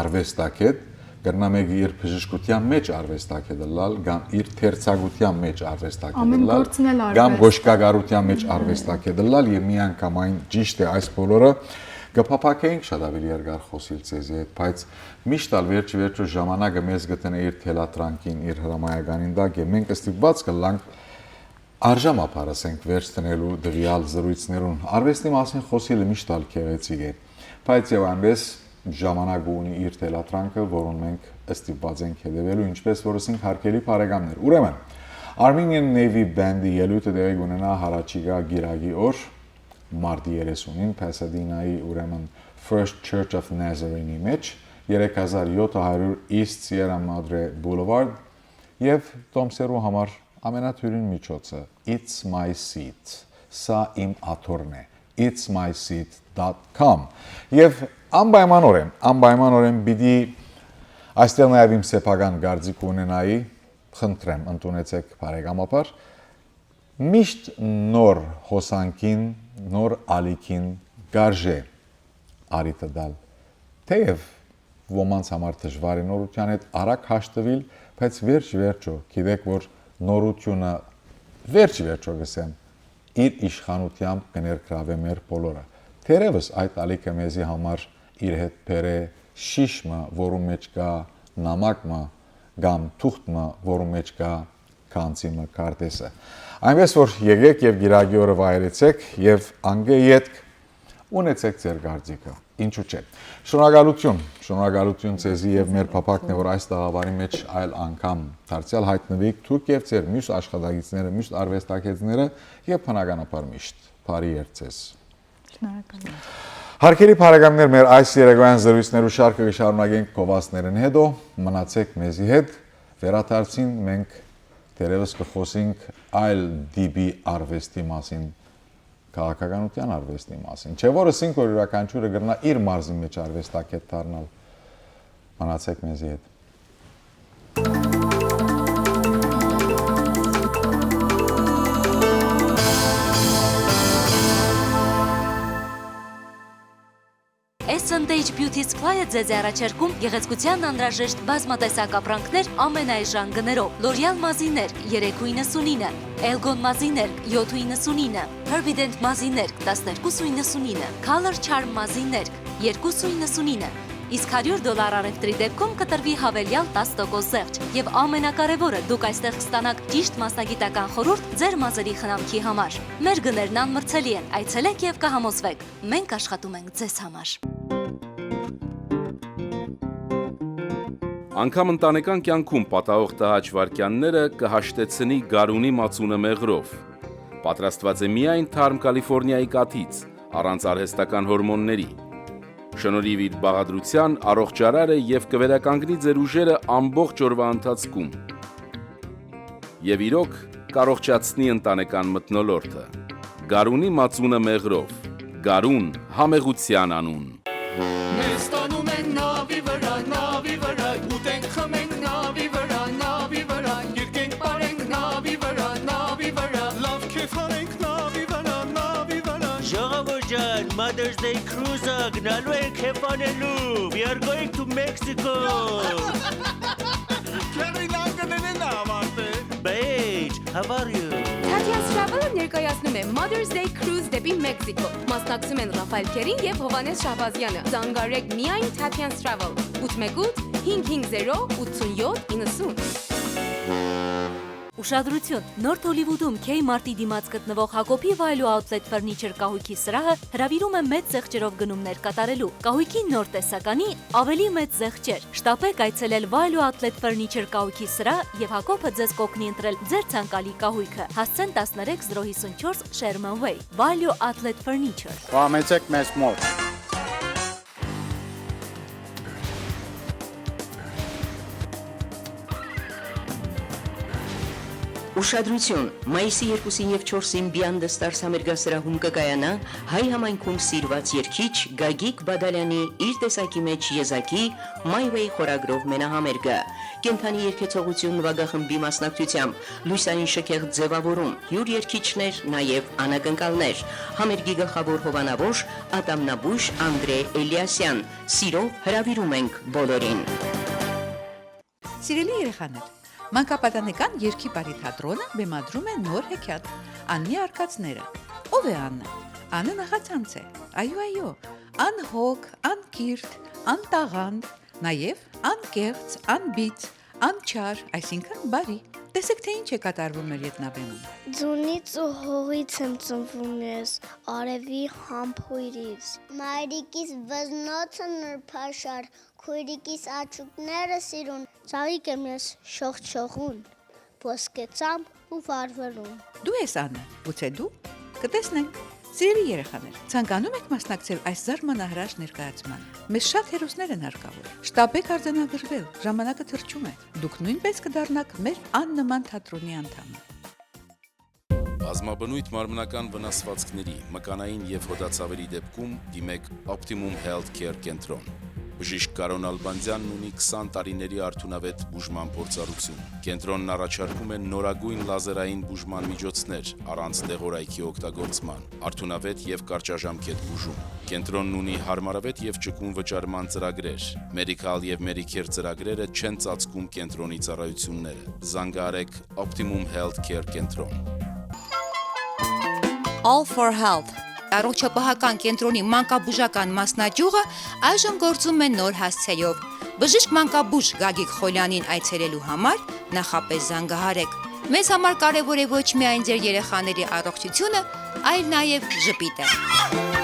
արվեստագետ, կրնա մեկը իր բժշկության մեջ արվեստագետ լալ, կամ իր թերցագության մեջ արվեստագետ լալ, կամ գոշկագարության մեջ արվեստագետ լալ, եւ միանգամայն ճիշտ է այս բոլորը կփափակեինք շատ ավելի երկար խոսիլ ցեզի հետ, բայց միշտ ալ վերջի ժամանակը մեզ գտնե իր թելատրանքին, իր հրամայականին դակ եւ մենք ստիպված կլանք արժանապար ասենք վերցնելու դվյալ զրույցներուն արվեստի մասին խոսիլը միշտ ալ քեղեցիկ է, բայց եւ այնպես ժամանակ ունի իր թելատրանքը, որոնց մենք ստիպված ենք հետևելու, ինչպես որ ասենք հարկելի բարեկամներ։ Ուրեմն Armenian Navy Band-ի ելույթը տեղի ունենա հարաճիգա գիրագի օր Մարտի 30-ին Pasadena-ի ուրեմն First Church of Nazarene-ի մեջ 3700 East Sierra Madre Boulevard եւ Տոմսերու համար ամենաթյուրին միջոցը It's My Seat, սա իմ աթոռն է, itsmyseat.com եւ անպայմանորեն պիտի այստեղ նաեւ իմ սեփական գարձիկ ունենայի, խնդրեմ ընդունեցեք բարեկամապար միշտ նոր հոսանքին, նոր ալիքին գարժե արիտը դալ թեև ոմանց համար դժվար է նորության հետ արագ հաշտվել, բայց վերջո գիտեք որ նորությունը վերջո գսեմ իր իշխանությամբ կներգրավե մեր բոլորը թերևս այդ ալիքը մեզի համար իր հետ բերե շիշմը, որում մեջ կա նամակը կամ թուղթը, որում մեջ կա կանցիմը կարտեսը այնպես որ եկեք եւ գիրագի օրը վայելեցեք եւ անգե յետք ունեցեք ձեր գարձիկը ինչու՞ չէ շնորհակալություն ցեզի եւ մեր փափակն է որ այս տաղավարի մեջ այլ անգամ դարձյալ հայտնվիք թուրք եւ ձեր մյուս աշխատակիցները մյուս արվեստագետները եւ բնականաբար միշտ բարի երթ Շնորհակալ Հարկելի բարեկամներ մեր այս երեկոյան զրույցներու շարքը կշարունակենք գովասներն հետո մնացեք մեզի հետ վերադարձին մենք Դերևս կխոսենք այլ դիբի արվեստի մասին, քաղաքականության արվեստի մասին։ Չէ որ ասենք որ յուրաքանչյուրը գրնա իր մարզի մեջ արվեստագետ դառնալ։ Մնացեք մեզի հետ։ Stage Beauty Supply-ը ձեզ է առաջարկում գեղեցկության անհրաժեշտ բազմատեսակ ապրանքներ ամենայժան գներով։ L'Oreal մազիներ 3.99, Elgon մազիներ 7.99, Herbident մազիներ 12.99, Color Charm մազիներ 2.99, իսկ $100 արևտրի դեպքում կտրվի հավելյալ 10% զեղչ։ Եվ ամենակարևորը դուք այստեղ կստանաք ճիշտ մասնագիտական խորհուրդ ձեր մազերի խնամքի համար։ Մեր գներն անմրցելի են, այցելեք եւ կհամոզվեք։ Մենք աշխատում ենք ձեզ համար։ Անգամ ընտանեկան կյանքում պատահող տհաճ վայրկյանները կհաշտեցնի գարունի մածունը մեղրով։ Պատրաստված է միայն թարմ Կալիֆոռնիայի կաթից, առանց արհեստական հորմոնների։ Շնորհիվ իր բաղադրության առողջարար է եւ կվերականգնի ձեր ուժերը ամբողջ օրվա ընթացքում։ Եվ իրոք կառողջացնի ընտանեկան մթնոլորտը։ Գարունի մածունը մեղրով։ Գարուն համեղության անուն։ Մեզ տանում են նավի վրա, ուտենք խմենք նավի վրա, երկենք պարենք նավի վրա, լավ քեֆ հանենք նավի վրա, Ժողովուրդ ջան, Mother's Day cruise-ը գնալու ենք քեֆ անելու, we are going to Mexico. Քերի լավ կներեն ավարտե։ Beige, how are you? Tatian's Travel-ը ներկայացնում է Mother's Day Cruise դեպի Մեքսիկո։ Մասնակցում են Ռաֆայել Քերին եւ Հովանես Շահբազյանը։ Զանգարեք միայն Tatian's Travel 818 550 87 90։ Ուշադրություն, Նորթ Հոլիվուդում K-Mart-ի դիմաց գտնվող Հակոբի Value Outlet Furniture կահույքի սրահը հրավիրում է մեծ զեղչերով գնումներ կատարելու։ Կահույքի նոր տեսականի ավելի մեծ զեղչեր։ Շտապեք այցելել Value Outlet Furniture կահույքի սրահ եւ Հակոբը ձեզ կօգնի ընտրել ձեր ցանկալի կահույքը։ Հասցեն 13054 Sherman Way, Value Outlet Furniture։ Կամեցեք մեզ մոտ։ Ուշադրություն, մայիսի 2-ին եւ 4-ին Beyond the Stars համերգասրահում կկայանա հայ համայնքում սիրված երգիչ Գագիկ Բադալյանի իր տեսակի մեջ եզակի My Way խորագրով մենահամերգը։ Կենթանի երգեցողություն նվագախմբի մասնակցությամբ, լույսային շքեղ ձևավորում, հյուր երգիչներ, նաեւ անակնկալներ։ Համերգի գլխավոր հովանավոր Ատամնաբույժ Անդրե Էլիասյան։ Սիրով հրավիրում ենք բոլորին։ Սիրելի երեխաներ, Մանկապատանեկան երգի բարի թատրոնը բեմադրում է նոր հեքիաթ Աննի արկածները։ Ո՞վ է Աննը։ Աննը նախացանց է։ Այո, անհոգ, անկիրթ, անտաղանդ, նաև անկեղծ, անբիծ, անչար, այսինքն բարի։ Տեսեք թե ինչ է կատարվում մեր ետնաբեմում։ Ձունից ու հողից եմ ծնվում ես, արևի համբույրից։ Մայրիկիս վզնոցը նրբաշար, քույրիկիս աչուկները սիրուն, ծաղիկ եմ ես շողչողուն, ոսկեցամ ու վարվելուն։ Դու ես Աննը, գուցե դու։ Կտեսնենք։ Սիրելի երեխաներ, ցանկանում եք մասնակցել այս զարմանահրաշ ներկայացմանը։ Մեզ շատ հերոսներ են հարկավոր։ Շտապեք արձանագրվել, ժամանակը թրջում է։ Դուք նույնպես կդառնաք մեր աննման թատրոնի անդամը։ Բազմաբնույթ մարմնական վնասվածքների, մկանային եւ հոդացավերի դեպքում դիմեք Optimum Health Care կենտրոն։ Բժիշկ Կարոն Ալբանդյանն ունի 20 տարիների արդյունավետ բուժման փորձառություն։ Կենտրոնն առաջարկում է նորագույն լազերային բուժման միջոցներ առանց դեղորայքի օգտագործման, արդյունավետ եւ կարճաժամկետ բուժում։ Կենտրոնն ունի հարմարավետ եւ ճկուն վճարման ծրագրեր։ Medical եւ Medicare ծրագրերը չեն ծածկում կենտրոնի ծառայությունները։ Զանգահարեք Optimum Health Care կենտրոն։ All for Health Առողջապահական կենտրոնի մանկաբուժական մասնաճյուղը այժմ գործում է նոր հասցեով։ Բժիշկ մանկաբույժ Գագիկ Խոլյանին այցելելու համար նախապես զանգահարեք։ Մեզ համար կարևոր է ոչ միայն ձեր երեխաների առողջությունը, այլ նաև ժպիտը։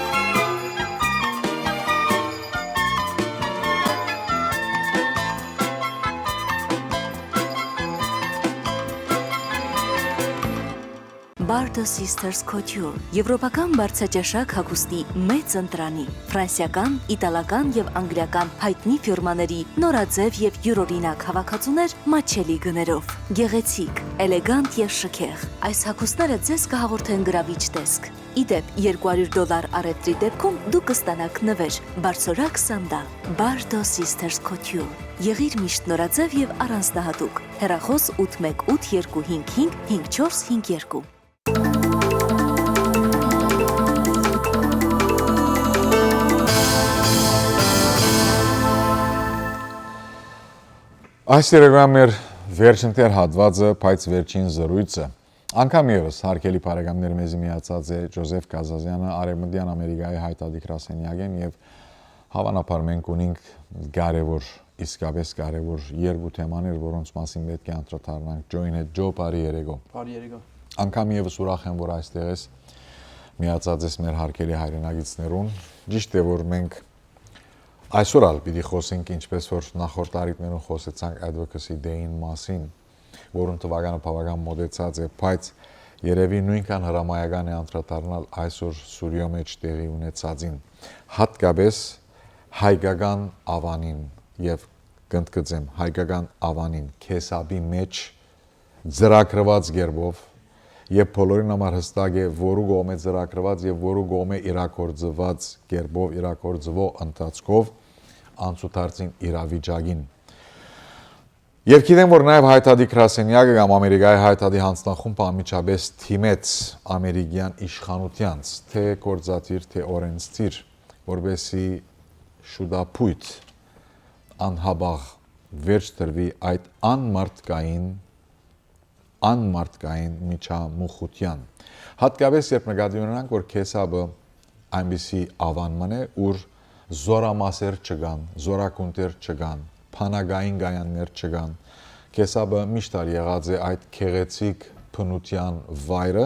Bardo Sisters Couture, եվրոպական բարձրաճաշակ հագուստի մեծ ընտրանի, ֆրանսիական, իտալական եւ անգլիական հայտնի ֆիրմաների նորաձև եւ յուրօրինակ հավաքածուներ մատչելի գներով։ Գեղեցիկ, էլեգանտ եւ շքեղ։ Այս հագուստները ձեզ կհաղորդեն գրավիչ տեսք։ Իդեպ $200 առևտրի դեպքում դուք կստանաք նվեր, բարձրորակ սանդալ։ Bardo Sisters Couture։ Եղիր միշտ նորաձև եւ առանձնահատուկ։ Հեռախոս 818255 5452։ Այս երեգան մեր վերջին տեր հատվածը, բայց վերջին զրույցը։ Անգամ եւս հարգելի բարեկամներ մեզի միացած է Ջոզեֆ Կազազյանը, Արևմտյան Ամերիկայի հայտարարի գրասենյակեն եւ հավանաբար մենք ունենք կարևոր, իսկապես կարևոր երկու թեմաներ, որոնց մասին պետք է անդրադառնանք։ Ջոին հետ Ջո բարի երեգո։ Բարի երեգո։ Անգամ եւս ուրախ եմ, որ այստեղ ես միացած ես մեր հարգելի հայրենագիտներուն։ Ճիշտ է, որ մենք այսօր ալ պիտի խոսենք ինչպես որ նախորդ տարիներում խոսեցանք advocacy day-ին մասին, որոնց թվականը բավական մոտեցած է, բայց երևի նույնքան հրամայական է անդրադառնալ այսօր Սուրիո մեջ տեղի ունեցածին, հատկապես հայկական ավանին եւ կընդգծեմ հայկական ավանին քեսաբի մեջ ծրագրված գերբով եւ բոլորին համար հստակ է որու գոմե ծրագրված եւ որու գոմե իրակորձված գերբով իրակորձվող ընթացքով անցուդարձին իրավիճակին։ Եվ գիտեմ, որ նաև հայտարարի գրասենյակը կամ Ամերիկայի հայտարարի հանձնախումբը անմիջապես թիմեց ամերիկյան իշխանությանց, թե գործադիր, թե օրենսդիր, որովհետեւ շուտապույտ անհաբաղ վերջ տրվի այդ անմարտկային միջամուխության։ Հատկապես երբ նկատի ունենանք, որ քեսաբը այնպիսի ավանման է, ուր զորամասեր չկան, զորակունտեր չկան, փանագային գայաններ չկան, Կեսաբը միշտ եղած է այդ քեղեցիկ փնության վայրը,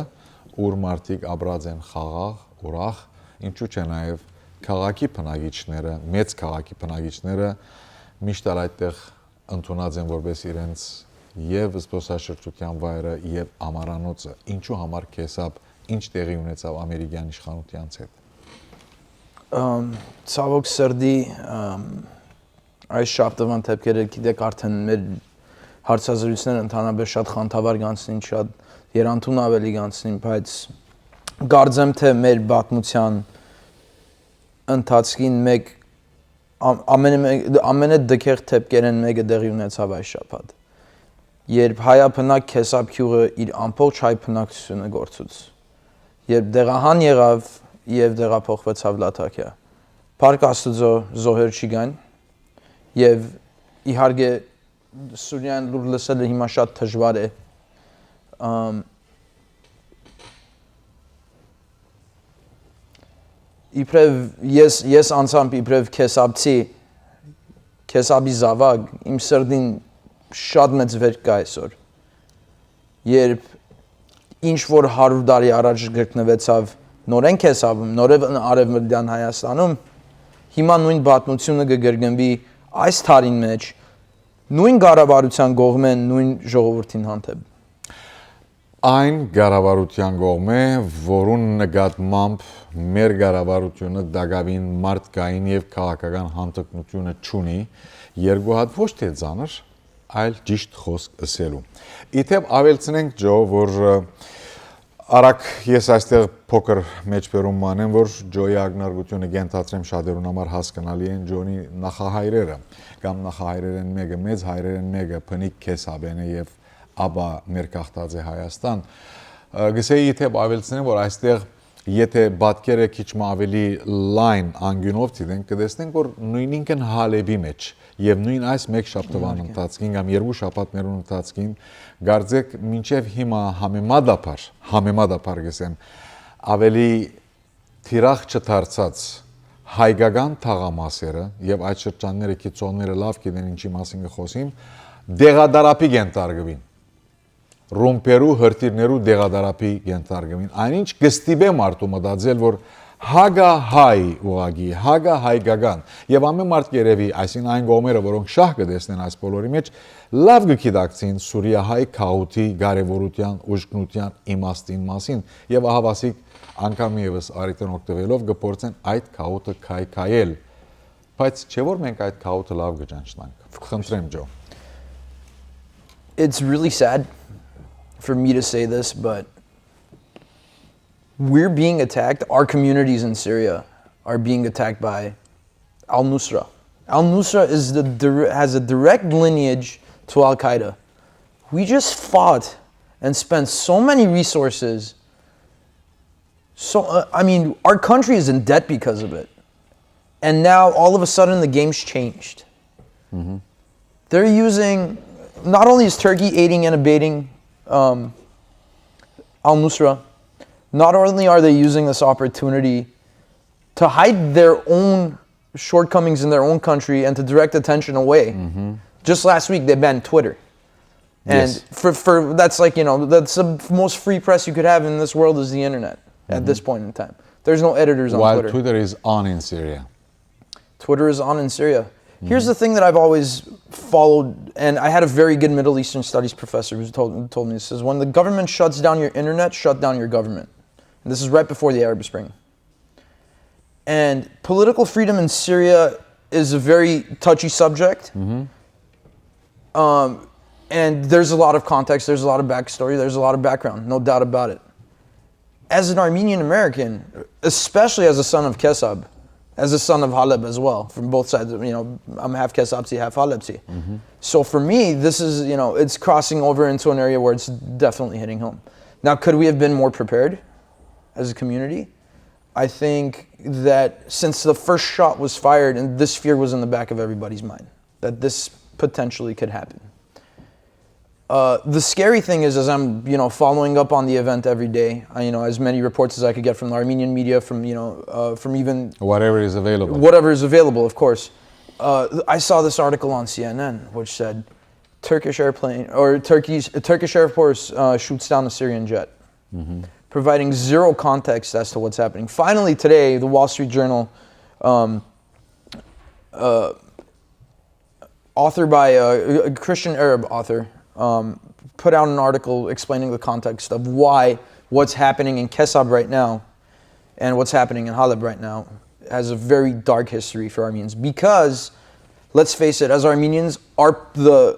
ուր մարդիկ ապրած են խաղաղ, ուրախ, ինչու՞ չէ նաև քաղաքի բնակիչները, մեծ քաղաքի բնակիչները միշտ այդտեղ ընդունած են որպես իրենց եւ զբոսաշրջության վայրը եւ ամառանոցը։ Ինչու համար Կեսաբ ինչ տեղի ունեցավ ամերիկյան իշխանությանց հետ։ Ցավոք սրտի այս շաբթվան դեպքերը գիտեք արդեն մեր հարցազրույցները ընդհանրապես շատ խանդավառ գանցնին, շատ երանդուն ավելի գանցնին, բայց կարծեմ թե մեր պատմության ընթացքին մեկ ամենադքեղ դեպքերն մեկը տեղի ունեցավ այս շաբաթ, երբ հայաբնակ Կեսաբ գյուղը իր ամբողջ հայ բնակչությունը գործուց, երբ դեղահան եղավ եւ դեղափոխվեցավ Լաթաքիա։ Փառք Աստծո զոհեր չի գան եւ իհարկե Սուրյան լուր լսելը հիմա շատ դժվար է։ Իբրև ես անցամբ իբրև Կեսաբցի, Կեսաբի զավակ, իմ սրտին շատ մեծ վերք կա այսօր։ Երբ ինչ որ 100 տարի առաջ գտնվեցավ նորեն Կեսաբում, նորեն Արևմտյան Հայաստանում, հիմա նույն պատմությունը կգրգնվի այս տարին մեջ, նույն կառավարության կողմեն, նույն ժողովրդին հանդեպ։ Այն կառավարության կողմը, որուն նկատմամբ մեր կառավարությունը դակավին մարդկային եւ քաղաքական հանդգնությունը չունի, երկու հատ ոչ թե ծանր, այլ ճիշտ խոսք ասելու։ Իթեպ ավելցնենք Ջո, որ Արագ ես այստեղ փոքր մեջբերում մանեմ, որ Ջոյի ակնարկությունը գենթացրեմ շատերուն համար հասկանալի են Ջոնի նախահայրերը, կամ նախահայրերեն մեկը, մեծ հայրերեն մեկը Փնիկ Կեսաբեն է եւ ապա մեր կախտած է Հայաստան։ Գսեի իթեպ ավելցնեմ, որ այստեղ եթե պատկերը քիչ ավելի լայն անգյունով դիտենք, կտեսնենք, որ նույն ինքն Հալեբի մեջ եւ նույն այս մեկ շաբթվան ընթացքին կամ երկու շաբաթներուն ընթացքին գարձեք մինչեւ հիմա համեմատաբար գսեմ ավելի թիրախ չդարձած հայկական թաղամասերը եւ այդ շրջանները քիծոնները լավ գիտեն ինչի մասին կխոսիմ դեղադարապի գենտարգվին ռումպերու հրտիրներու դեղադարապի գենտարգվին այնինչ կստիպե մարդու մտածել որ հագա հայ ուղագի, հագա հայկական եւ ամեն մարդ երևի, այսին այն գոմերը, որոնք շահ կտեսնեն այս բոլորի մեջ, լավ կգիտակցին Սուրիա-հայ քաղուտի կարևորության, ուժգնության իմաստին մասին եւ ահավասիկ անգամ եւս արիտեն օգտվելով կփորձեն այդ քաղուտը քայքայել։ Բայց չէ որ մենք այդ քաղուտը լավ կճանչնանք։ Խնդրեմ Ջո։ It's really sad for me to say this, but we're being attacked. Our communities in Syria are being attacked by al-Nusra. Al-Nusra has a direct lineage to Al-Qaeda. We just fought and spent so many resources. Our country is in debt because of it. And now all of a sudden the game's changed. Mm-hmm. They're using, not only is Turkey aiding and abetting al-Nusra, not only are they using this opportunity to hide their own shortcomings in their own country and to direct attention away. Mm-hmm. Just last week they banned Twitter. And yes. for that's like, that's the most free press you could have in this world is the internet at this point in time. There's no editors on Twitter. While Twitter is on in Syria. Twitter is on in Syria. Mm-hmm. Here's the thing that I've always followed, and I had a very good Middle Eastern studies professor who told me, he says, when the government shuts down your internet, shut down your government. And this is right before the Arab Spring. And political freedom in Syria is a very touchy subject. Mm-hmm. And there's a lot of context, there's a lot of backstory, there's a lot of background, no doubt about it. As an Armenian American, especially as a son of Kesab, as a son of Haleb as well, from both sides, I'm half Kesabtsi, half Halebtsi. Mm-hmm. So for me, this is, it's crossing over into an area where it's definitely hitting home. Now, could we have been more prepared as a community? I think that since the first shot was fired, and this fear was in the back of everybody's mind, that this potentially could happen. The scary thing is, as I'm, following up on the event every day, as many reports as I could get from the Armenian media, from even whatever is available. Whatever is available, of course. I saw this article on CNN, which said Turkish airplane or Turkish Air Force shoots down a Syrian jet, providing zero context as to what's happening. Finally, today, the Wall Street Journal, authored by a Christian Arab author, put out an article explaining the context of why what's happening in Kesab right now and what's happening in Halab right now has a very dark history for Armenians. Because, let's face it, as Armenians, the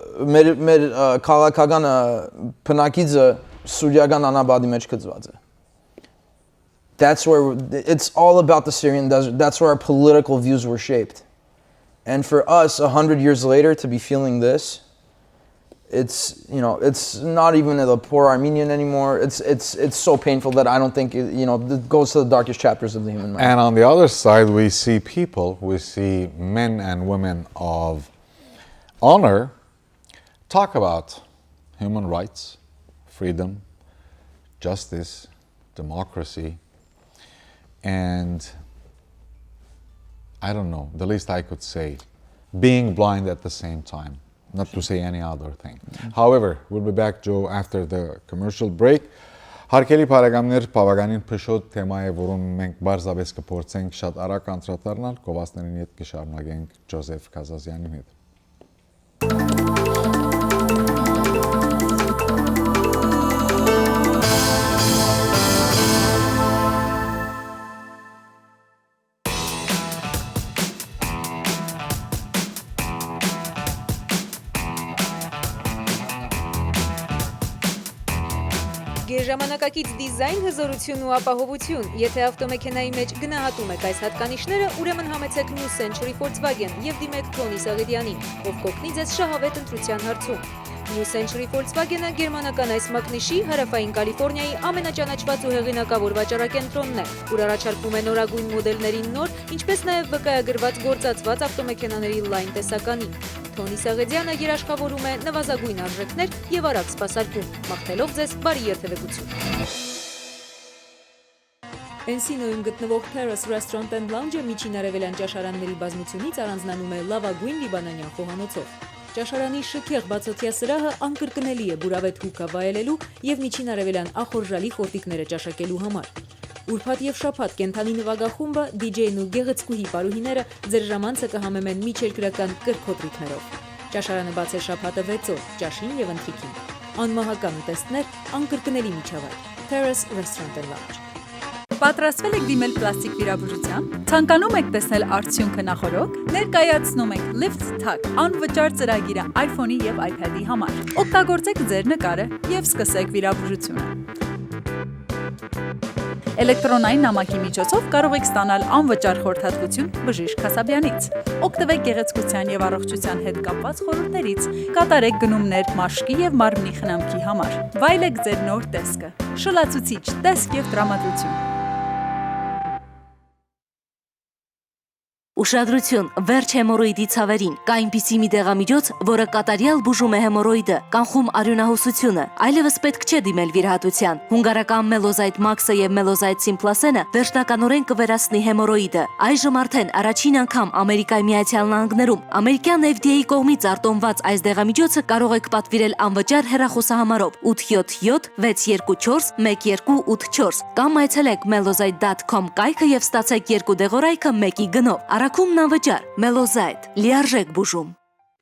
Kalakagan Panakidze Suryagan Anabadi Mech Kedzvadze. That's where it's all about the Syrian desert. That's where our political views were shaped. And for us, 100 years later, to be feeling this, it's not even the poor Armenian anymore. It's so painful that I don't think it goes to the darkest chapters of the human mind. And on the other side, we see men and women of honor talk about human rights, freedom, justice, democracy, and I don't know, the least I could say, being blind at the same time. Not to say any other thing. However, we'll be back, Joe, after the commercial break. Հարկելի բարեկամներ, բավականին փշոտ թեմա է, որում մենք բարձրապես կփորձենք շատ արագ անդրադառնալ, գովազդներին հետ կշարունակենք Ջոզեֆ Կազազյանի հետ։ Ժամանակակից դիզայն, հզորություն ու ապահովություն։ Եթե ավտոմեքենայի մեջ գնահատում եք այս հատկանիշները, ուրեմն համեցեք New Century Volkswagen եւ դիմեք Թոնի Սաղեդյանին, ով կօգնի ձեզ շահավետ ընտրության հարցում։ New Century Volkswagen-ը գերմանական այս մակնիշի հարավային Կալիֆոռնիայի ամենաճանաչված ու հեղինակավոր վաճառակենտրոնն է, ուր առաջարկում է նորագույն մոդելներին նոր, ինչպես նաև վկայագրված գործածված ավտոմեքենաների լայն տեսականի։ Թոնի Սաղեդյանը երաշխավորում է նվազագույն արժեքներ եւ արագ սպասարկում, մաղթելով ձեզ բարի երթևեկություն։ Encino-ում գտնվող Terrace Restaurant and Lounge-ը միջին արևելյան ճաշարանների բազմությունից առանձնանում է լավագույն լիբանանյան խոհանոցով։ Ճաշարանի շքեղ բացօթյա սրահը անկրկնելի է բուրավետ հուկա վայելելու եւ միջին արևելյան ախորժալի խորտիկները ճաշակելու համար։ Ուրբաթ եւ շաբաթ կենթանի նվագախումբը, DJ-ն ու գեղեցկուհի պարուհիները ձեր ժամանցը կհամեմեն միջերկրական կրքոտրիկներով։ Ճաշարանը բաց է շաբաթը 6 օր, ճաշին եւ ընթրիքին։ Անմահական ուտեստներ, անկրկնելի միջավայր։ Terrace Restaurant and Lounge։ Պատրաստվել եք դիմել պլաստիկ վիրաբուժության, ցանկանում եք տեսնել արդյունքը նախորոք, ներկայացնում ենք Lift Tag անվճար ծրագիրը iPhone-ի եւ iPad-ի համար։ Օգտագործեք ձեր նկարը եւ սկսեք վիրաբուժությունը։ Էլեկտրոնային նամակի միջոցով կարող եք ստանալ անվճար խորհրդատվություն Բժիշկ Քասաբյանից։ Օգտվեք գեղեցկության եւ առողջության հետ կապված խորհուրդներից, կատարեք գնումներ մաշկի եւ մարմնի խնամքի համար։ Վայելեք ձեր նոր տեսքը։ Շլացուցիչ տեսք եւ տրամադրություն։ Ուշադրություն, վերջ հեմորոիդի ցավերին, կա այնպիսի մի դեղամիջոց, որը կատարյալ բուժում է հեմորոիդը, կանխում արյունահոսությունը, այլևս պետք չէ դիմել վիրահատության։ Հունգարական Melozite Max-ը եւ Melozite Simplacen-ը վերջնականորեն կվերացնի հեմորոիդը։ Այժմ արդեն առաջին անգամ Ամերիկայի Միացյալ Նահանգներում ամերիկյան FDA-ի կողմից արտոնված այս դեղամիջոցը կարող եք պատվիրել անվճար հեռախոսահամարով 877 624 1284 կամ այցելեք melozite.com կայքը եւ ստացեք 2 դեղորայքը 1-ի գնով։ Արաքումն անվճար, Melozite, լիարժեք բուժում։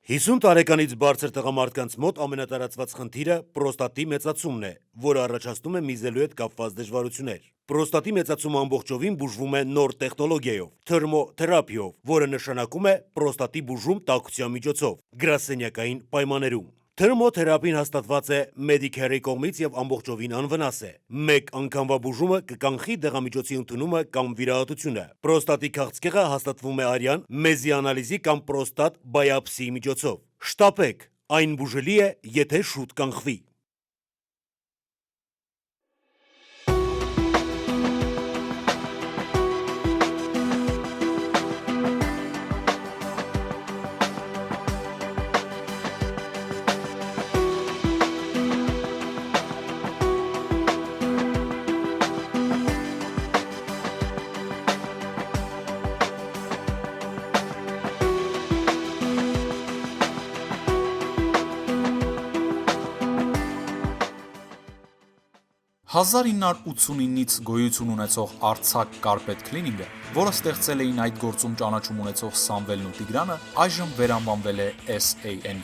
50 տարեկանից բարձր տղամարդկանց մոտ ամենատարածված խնդիրը պրոստատի մեծացումն է, որը առաջացնում է միզելու հետ կապված դժվարություններ։ Պրոստատի մեծացումը ամբողջովին բուժվում է նոր տեխնոլոգիայով, թերմոթերապիայով, որը նշանակում է պրոստատի բուժում տաքության միջոցով, գրասենյակային պայմաններում։ Թերմոթերապին հաստատված է Medicare-ի կողմից եւ ամբողջովին անվնաս է։ Մեկ անգամվա բուժումը կկանխի դեղամիջոցի ընդունումը կամ վիրահատությունը։ Պրոստատի քաղցկեղը հաստատվում է արյան մեզի անալիզի կամ պրոստատ բայապսիի միջոցով։ Շտապեք, այն բուժելի է, եթե շուտ կանխվի։ 1989-ից գոյություն ունեցող Արցակ կարպետ քլինինգը, որը ստեղծել էին այդ գործում ճանաչում ունեցող Սամվելն ու Տիգրանը, այժմ վերանվանվել է SAN-ի։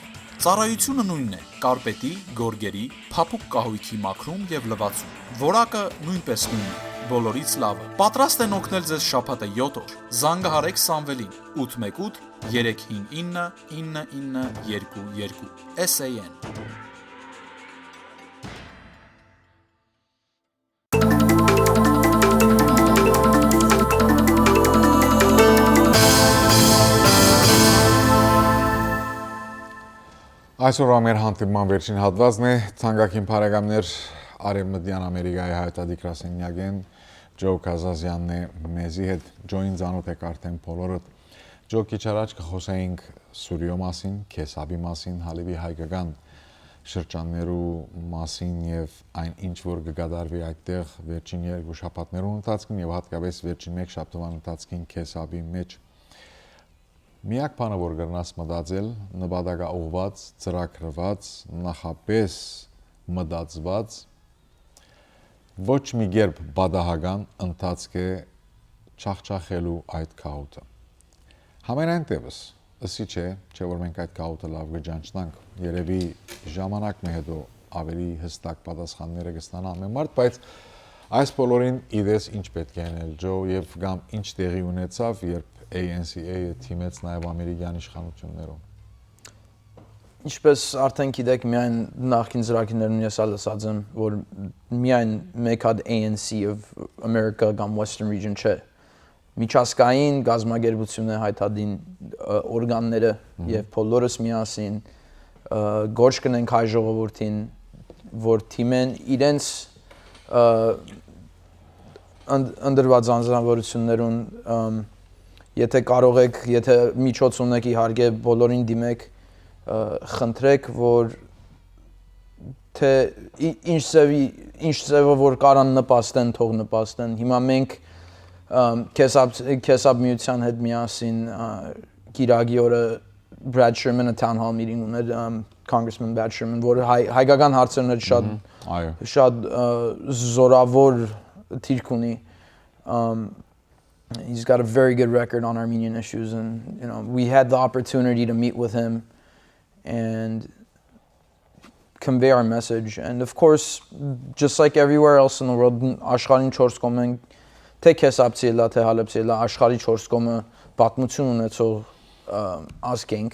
Ծառայությունը նույնն է՝ կարպետի, գորգերի, փափուկ կահույքի մաքրում եւ լվացում։ Որակը նույնպես նույնն է, բոլորից լավը։ Պատրաստ են օգնել ձեզ շաբաթը 7 օր։ Զանգահարեք Սամվելին 818 359 9922 SAN։ Այսօր ամեր հանդիպման վերջին հատվածն է, թանկագին բարեկամներ, Արևմտյան Ամերիկայի հայտարարի գրասենյակեն Ջո Կազազյանն է մեզի հետ, Ջոին ծանոթ եք արդեն բոլորը։ Ջո, քիչ առաջ կխոսեինք Սուրիո մասին, Քեսաբի մասին, հալիվի հայկական շրջաններու մասին եւ այն ինչ որ կգադարվի այդտեղ վերջին 2 շաբաթներուն ընթացքին եւ հատկապես վերջին 1 շաբթվան ընթացքին Քեսաբի մեջ։ Միակ բանը, որ կրնաս մտածել, նպատակաուղված, ծրագրված, նախապես մտածված, ոչ մի կերպ բադահական ընթացք է չախչախելու այդ քաուտը։ Համենայն դեպս, ըսի չէ որ մենք այդ քաուտը լավ կջանչնանք, երևի ժամանակն է հետո ավելի հստակ պատասխանները կստանան մեր մարդ, բայց այս բոլորին իդես ինչ պետք է անել, Ջո, եւ կամ ինչ տեղի ունեցավ, երբ ANC-ը թիմեց նաև ամերիկյան իշխանություններում։ Ինչպես արդեն գիտեք, միայն նախկին ծրագրերում ես ասած եմ, որ միայն մեկ հատ ANC of America կամ Western Region չէ։ Միջազգային գազագերբություն է հայտարարին օրգանները եւ բոլորս միասին գործ կնենք հայ ժողովրդին, որ թիմեն իրենց ընդրված անձնավորություններուն եթե կարող եք, եթե միջոց ունեք իհարկե բոլորին դիմեք, խնդրեք, որ թե ինչ ձևով որ կարան նպաստեն, թող նպաստեն։ Հիմա մենք Քեսաբ միության հետ միասին գիրագի օրը Brad Sherman-ը town hall meeting ուներ, Congressman Brad Sherman, որ հայկական հարցերն շատ զորավոր թիրք ունի։ He's got a very good record on Armenian issues, and we had the opportunity to meet with him and convey our message. And of course, just like everywhere else in the world, աշխարհին 4 կողմեն թե քեսաբցի լա թե հալեբցի լա աշխարհի 4 կողմը պատմություն ունեցող ազգ ենք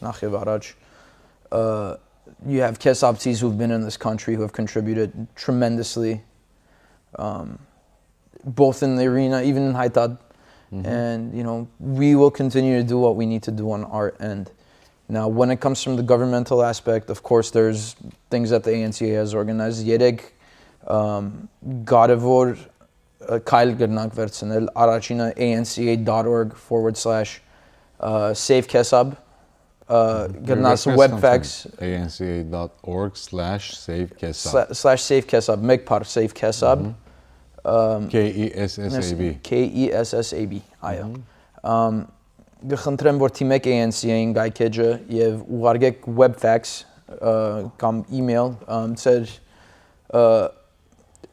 նախ եւ առաջ. You have Kesabtis who've been in this country who have contributed tremendously. Both in the arena, even in Haitad, and we will continue to do what we need to do on our end. Now, when it comes from the governmental aspect, of course, there's things that the ANCA has organized. Yerek Garevor Kyle Gernak Vertsenel Arachina anca.org/Save Kesab. Gernas webfax anca.org/Save Kesab /Save Kesab Megpar Save Kesab. KESSAB KESSAB այո գխնդրեմ որ թիմեք ANC-ին գայքեջը եւ ուղարկեք webfax կամ email ծեր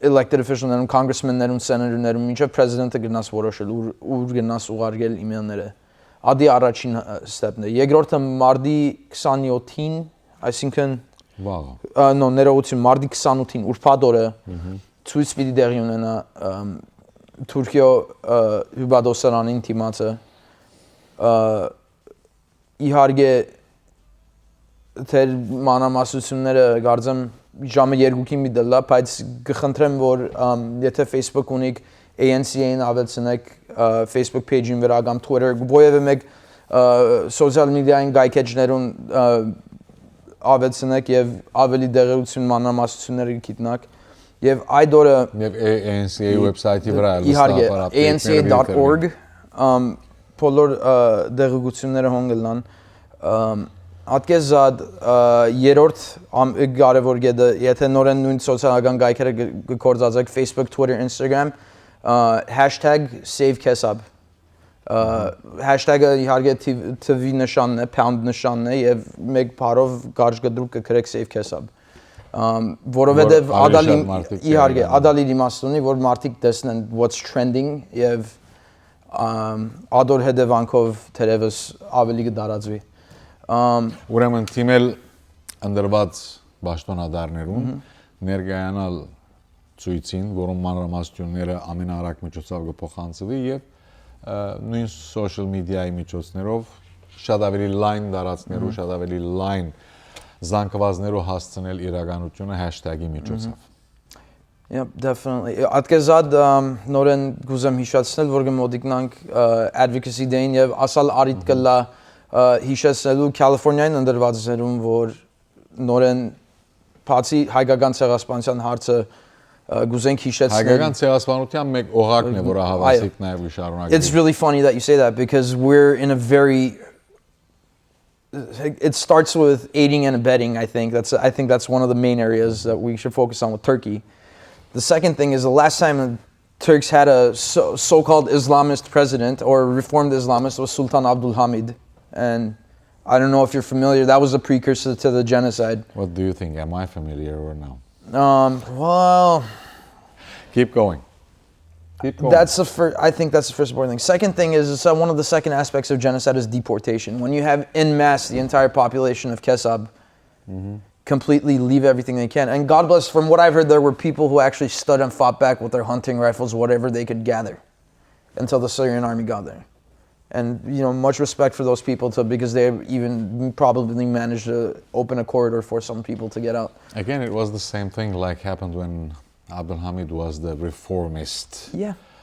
elected officials-ներում, congressmen-ներում, senator-ներում, ինչեւ president-ը գնաս որոշել ուր գնաս ուղարկել email-ները։ Ադի առաջին step-ն է։ Երկրորդը մարտի 27-ին, այսինքն վաղը։ No, ներողություն, մարտի 28-ին ուրբաթ օրը ցույց պիտի դեղի ունենա Թուրքիո հյուբադոսարանին թիմացը իհարկե թեր մանրամասնությունները կարծեմ ժամը 2-ին մի դլա, բայց կխնդրեմ որ եթե Facebook ունիք ANC-ին ավելցնեք Facebook page-ին վրա կամ Twitter, որևէ մեկ սոցիալ մեդիային գայքեջներուն ավելցնեք եւ ավելի դեղեցություն մանրամասնությունները գիտնաք եւ այդ օրը եւ ANC-ի website-ի վրա իհարկե anca.org բոլոր դեղեցությունները հոնգլան Ատկեզad երրորդ կարևոր գեդը եթե նորեն նույն սոցիալական գայքերը գործածեք Facebook, Twitter, Instagram #SaveKesab #-ը իհարկե TV նշանն է, pound նշանն է եւ մեկ բառով կարճ գդրուկ կգրեք Save Kesab որովհետև ադալի մարդիկ իհարկե տեղի ադալի իմաստ ունի, որ մարդիկ տեսնեն what's trending եւ ադոր հետևանքով թերևս ավելի կդարածվի։ Ուրեմն թիմել ընդրված պաշտոնադարներուն ներկայանալ ցույցին, որոնց մանրամասնությունները ամենաարագ միջոցով կփոխանցվի եւ նույն social media-ի միջոցներով շատ ավելի լայն դարածներով, շատ ավելի լայն զանգվածներով հասցնել իրականությունը #-ի միջոցով։ Yeah, definitely. Ատկեզադ նորեն գուզեմ հիշեցնել, որ գմոդիկնանք advocacy day-ին եւ ասալ արիտ կլա հիշեցնելու Կալիֆոռնիային ընդրվածներում, որ նորեն բացի հայկական ցեղասպանության հարցը գուզենք հիշեցնել։ Հայկական ցեղասպանության մեկ օղակն է, որը հավասիկ նաեւ շարունակվի։ It's really funny that you say that because we're in a very it starts with aiding and abetting, I think that's one of the main areas that we should focus on with Turkey. The second thing is the last time the Turks had a so-called Islamist president or reformed Islamist was Sultan Abdul Hamid, and I don't know if you're familiar, that was a precursor to the genocide. What do you think? Am I familiar or no? Well, keep going. Keep going. That's the first. I think that's the first important thing. Second thing is one of the second aspects of genocide is deportation. When you have en masse the entire population of Kesab completely leave everything they can. And God bless, from what I've heard, there were people who actually stood and fought back with their hunting rifles, whatever they could gather, until the Syrian army got there. And much respect for those people too, because they even probably managed to open a corridor for some people to get out. Again, it was the same thing like happened when Abdul Hamid was the reformist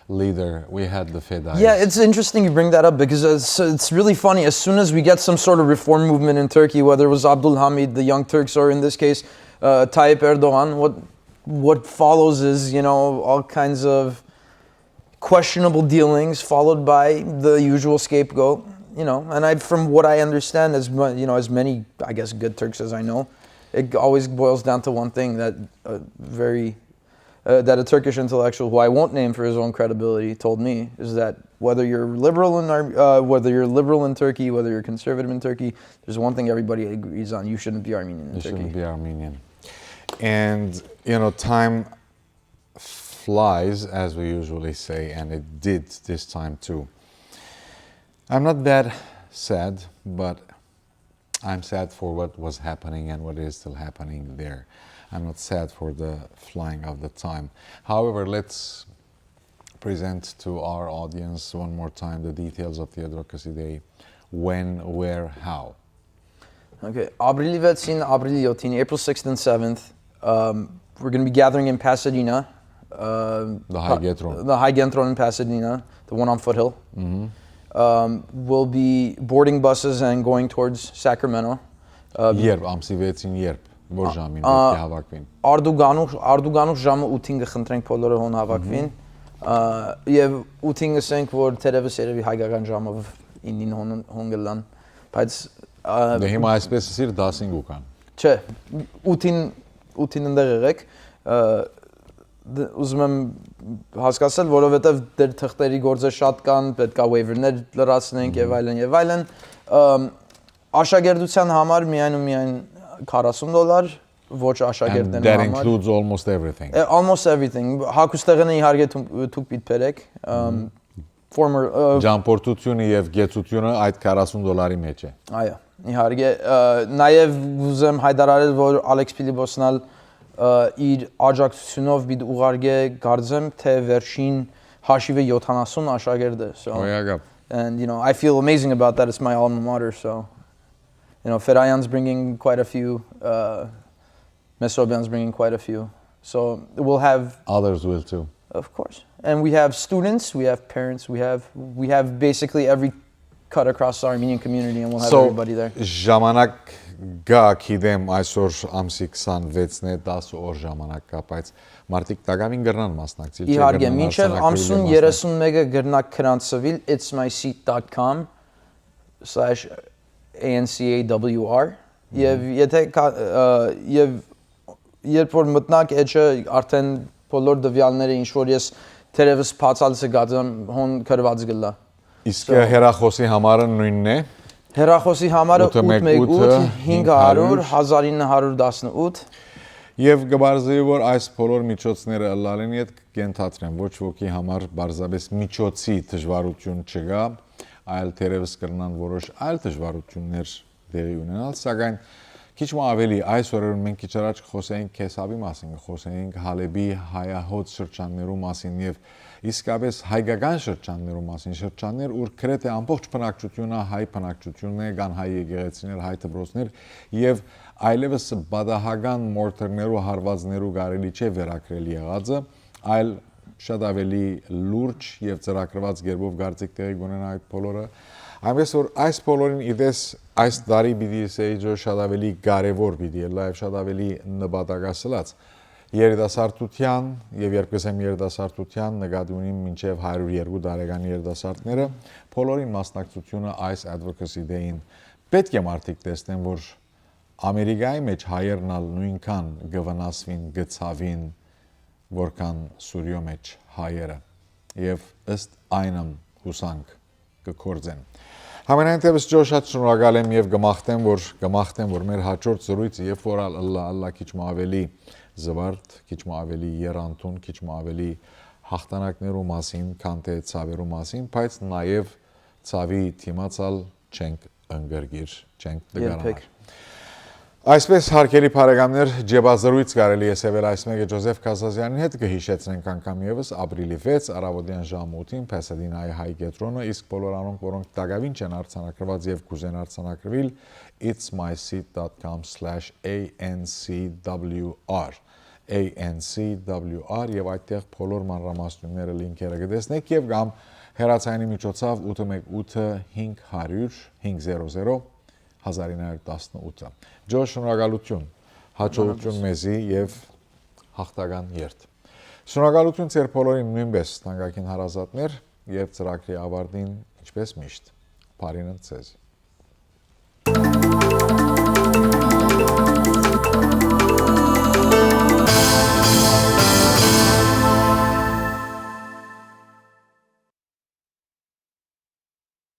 leader. We had the Fedayis. Yeah, it's interesting you bring that up because it's really funny. As soon as we get some sort of reform movement in Turkey, whether it was Abdul Hamid, the Young Turks, or in this case, Tayyip Erdogan, what follows is, all kinds of questionable dealings followed by the usual scapegoat, and from what I understand, as many, I guess, good Turks as I know, it always boils down to one thing that that a Turkish intellectual, who I won't name for his own credibility, told me, is that whether you're liberal in Turkey, whether you're conservative in Turkey, there's one thing everybody agrees on: you shouldn't be Armenian in Turkey. You shouldn't be Armenian. And time flies, as we usually say, and it did this time too. I'm not that sad, but I'm sad for what was happening and what is still happening there. I'm not sad for the flying of the time. However, let's present to our audience one more time the details of the Advocacy Day. When, where, how. Okay, April 7th, April 6th and 7th, we're going to be gathering in Pasadena. The High Gentron. The High Gentron in Pasadena, the one on Foothill. We'll be boarding buses and going towards Sacramento. Երբ ամսի 6-ին երբ որ ժամին պետք է հավաքվին։ Արդուգանուշ ժամը 8-ին կխնդրենք բոլորը հոն հավաքվին։ Եվ 8-ին ասենք, որ թերևս երևի հայկական ժամով 9-ին հոն գլան, բայց դե հիմա այսպես ասիր 10-ին գուքան։ Չէ, 8-ին ընդեղ եղեք։ Ուզում եմ հասկացնել, որովհետև դեր թղթերի գործը շատ կան, պետք է waiver-ներ լրացնենք եւ այլն։ Աշակերտության համար միայն ու միայն $40, ոչ աշակերտների համար։ And that includes almost everything. Almost everything. Հագուստեղենը իհարկե դուք պիտի բերեք։ Former Ճամփորդությունը եւ գեցությունը այդ $40 մեջ է։ Այո, իհարկե, նաեւ ուզեմ հայտարարել, որ Ալեքս Փիլիպոսն իր աջակցությունով պիտի ուղարկե գարձեմ, թե վերջին հաշիվը 70 աշակերտ է։ And I feel amazing about that. It's my alma mater, so Ferayan's bringing quite a few, Mesobian's bringing quite a few. So we'll have others will too. Of course. And we have students, we have parents, we have basically every cut across the Armenian community, and we'll have everybody there. Ժամանակ գա գիտեմ այսօր ամսի 26-ն է 10 օր ժամանակ կա, բայց մարդիկ տակամին գրնան մասնակցել։ Իհարկե, մինչև ամսուն 31-ը գրնակ քրանցվել itsmyseat.com/ancawr եւ երբ որ մտնակ էջը արդեն բոլոր դվյալները ինչ որ ես թերևս բացալցը գածեմ հոն գրված գլա։ Իսկ հեռախոսի համարը նույնն է։ Հեռախոսի համարը 818 500 1918 Եվ գբարձեի որ այս բոլոր միջոցները ըլլալենի հետ կենթադրեն ոչ ոքի համար բարձաբես միջոցի դժվարություն չկա, այլ թերևս կրնան որոշ այլ դժվարություններ դեղի ունենալ, սակայն քիչ ավելի այս օրերում մենք քիչ առաջ խոսեինք Քեսաբի մասին, խոսեինք Հալեբի հայահոտ շրջաններու մասին եւ իսկապես հայկական շրջաններու մասին, շրջաններ, ուր գրեթե ամբողջ բնակչությունը հայ բնակչությունն է, կան հայ եկեղեցիներ, հայ դպրոցներ եւ այլևս բադահական մորթերներու հարվածներու կարելի չէ վերակրել եղածը, այլ շատ ավելի լուրջ եւ ծրագրված գերբով գարցիկ տեղի ունենա այդ բոլորը։ Այնպես որ այս բոլորին իդես այս տարի պիտի ասեի որ շատ ավելի կարևոր պիտի լա եւ շատ ավելի նպատակասլաց երիտասարդության եւ երբ կսեմ երիտասարդության նկատի ունիմ մինչեւ 102 տարեկան երիտասարդները բոլորին մասնակցությունը այս advocacy day-ին պետք է մարդիկ տեսնեն որ Ամերիկայի մեջ հայերն ալ նույնքան գվնասվին գծավին որքան Սուրիո մեջ հայերը եւ ըստ այնմ հուսանք կկործեն Համենայնտեպս ջո շատ շնորհակալ եմ եւ գմախտեմ որ մեր հաջորդ զրույցը երբ որ ալլա քիչ ավելի զվարթ, քիչ ավելի երանտուն, քիչ ավելի հաղթանակներու մասին, քան թե ցավերու մասին, բայց նաեւ ցավի թիմացալ չենք ընկրգիր, չենք դգարանալ Այսպես հարկելի բարեկամներ ջեբազրույց կարելի է սեվել այս մեկը Ջոզեֆ Կասազյանի հետ կհիշեցնենք անգամ եւս ապրիլի 6 առավոտյան ժամը 8-ին Pasadena-ի հայ կետրոնը իսկ բոլոր անոնք որոնք դակավին չեն արձանագրված եւ կուզեն արձանագրվել itsmyseat.com/ancwr եւ այդտեղ բոլոր մանրամասնությունները լինքերը կտեսնեք եւ կամ հեռացայինի միջոցով 818 500 500 1918 Ջո շնորհակալություն հաջողություն մեզի եւ հաղթական երթ Շնորհակալություն ձեր բոլորին նույնպես թանկագին հարազատներ եւ ծրագրի ավարտին ինչպես միշտ բարին ընդ ձեզ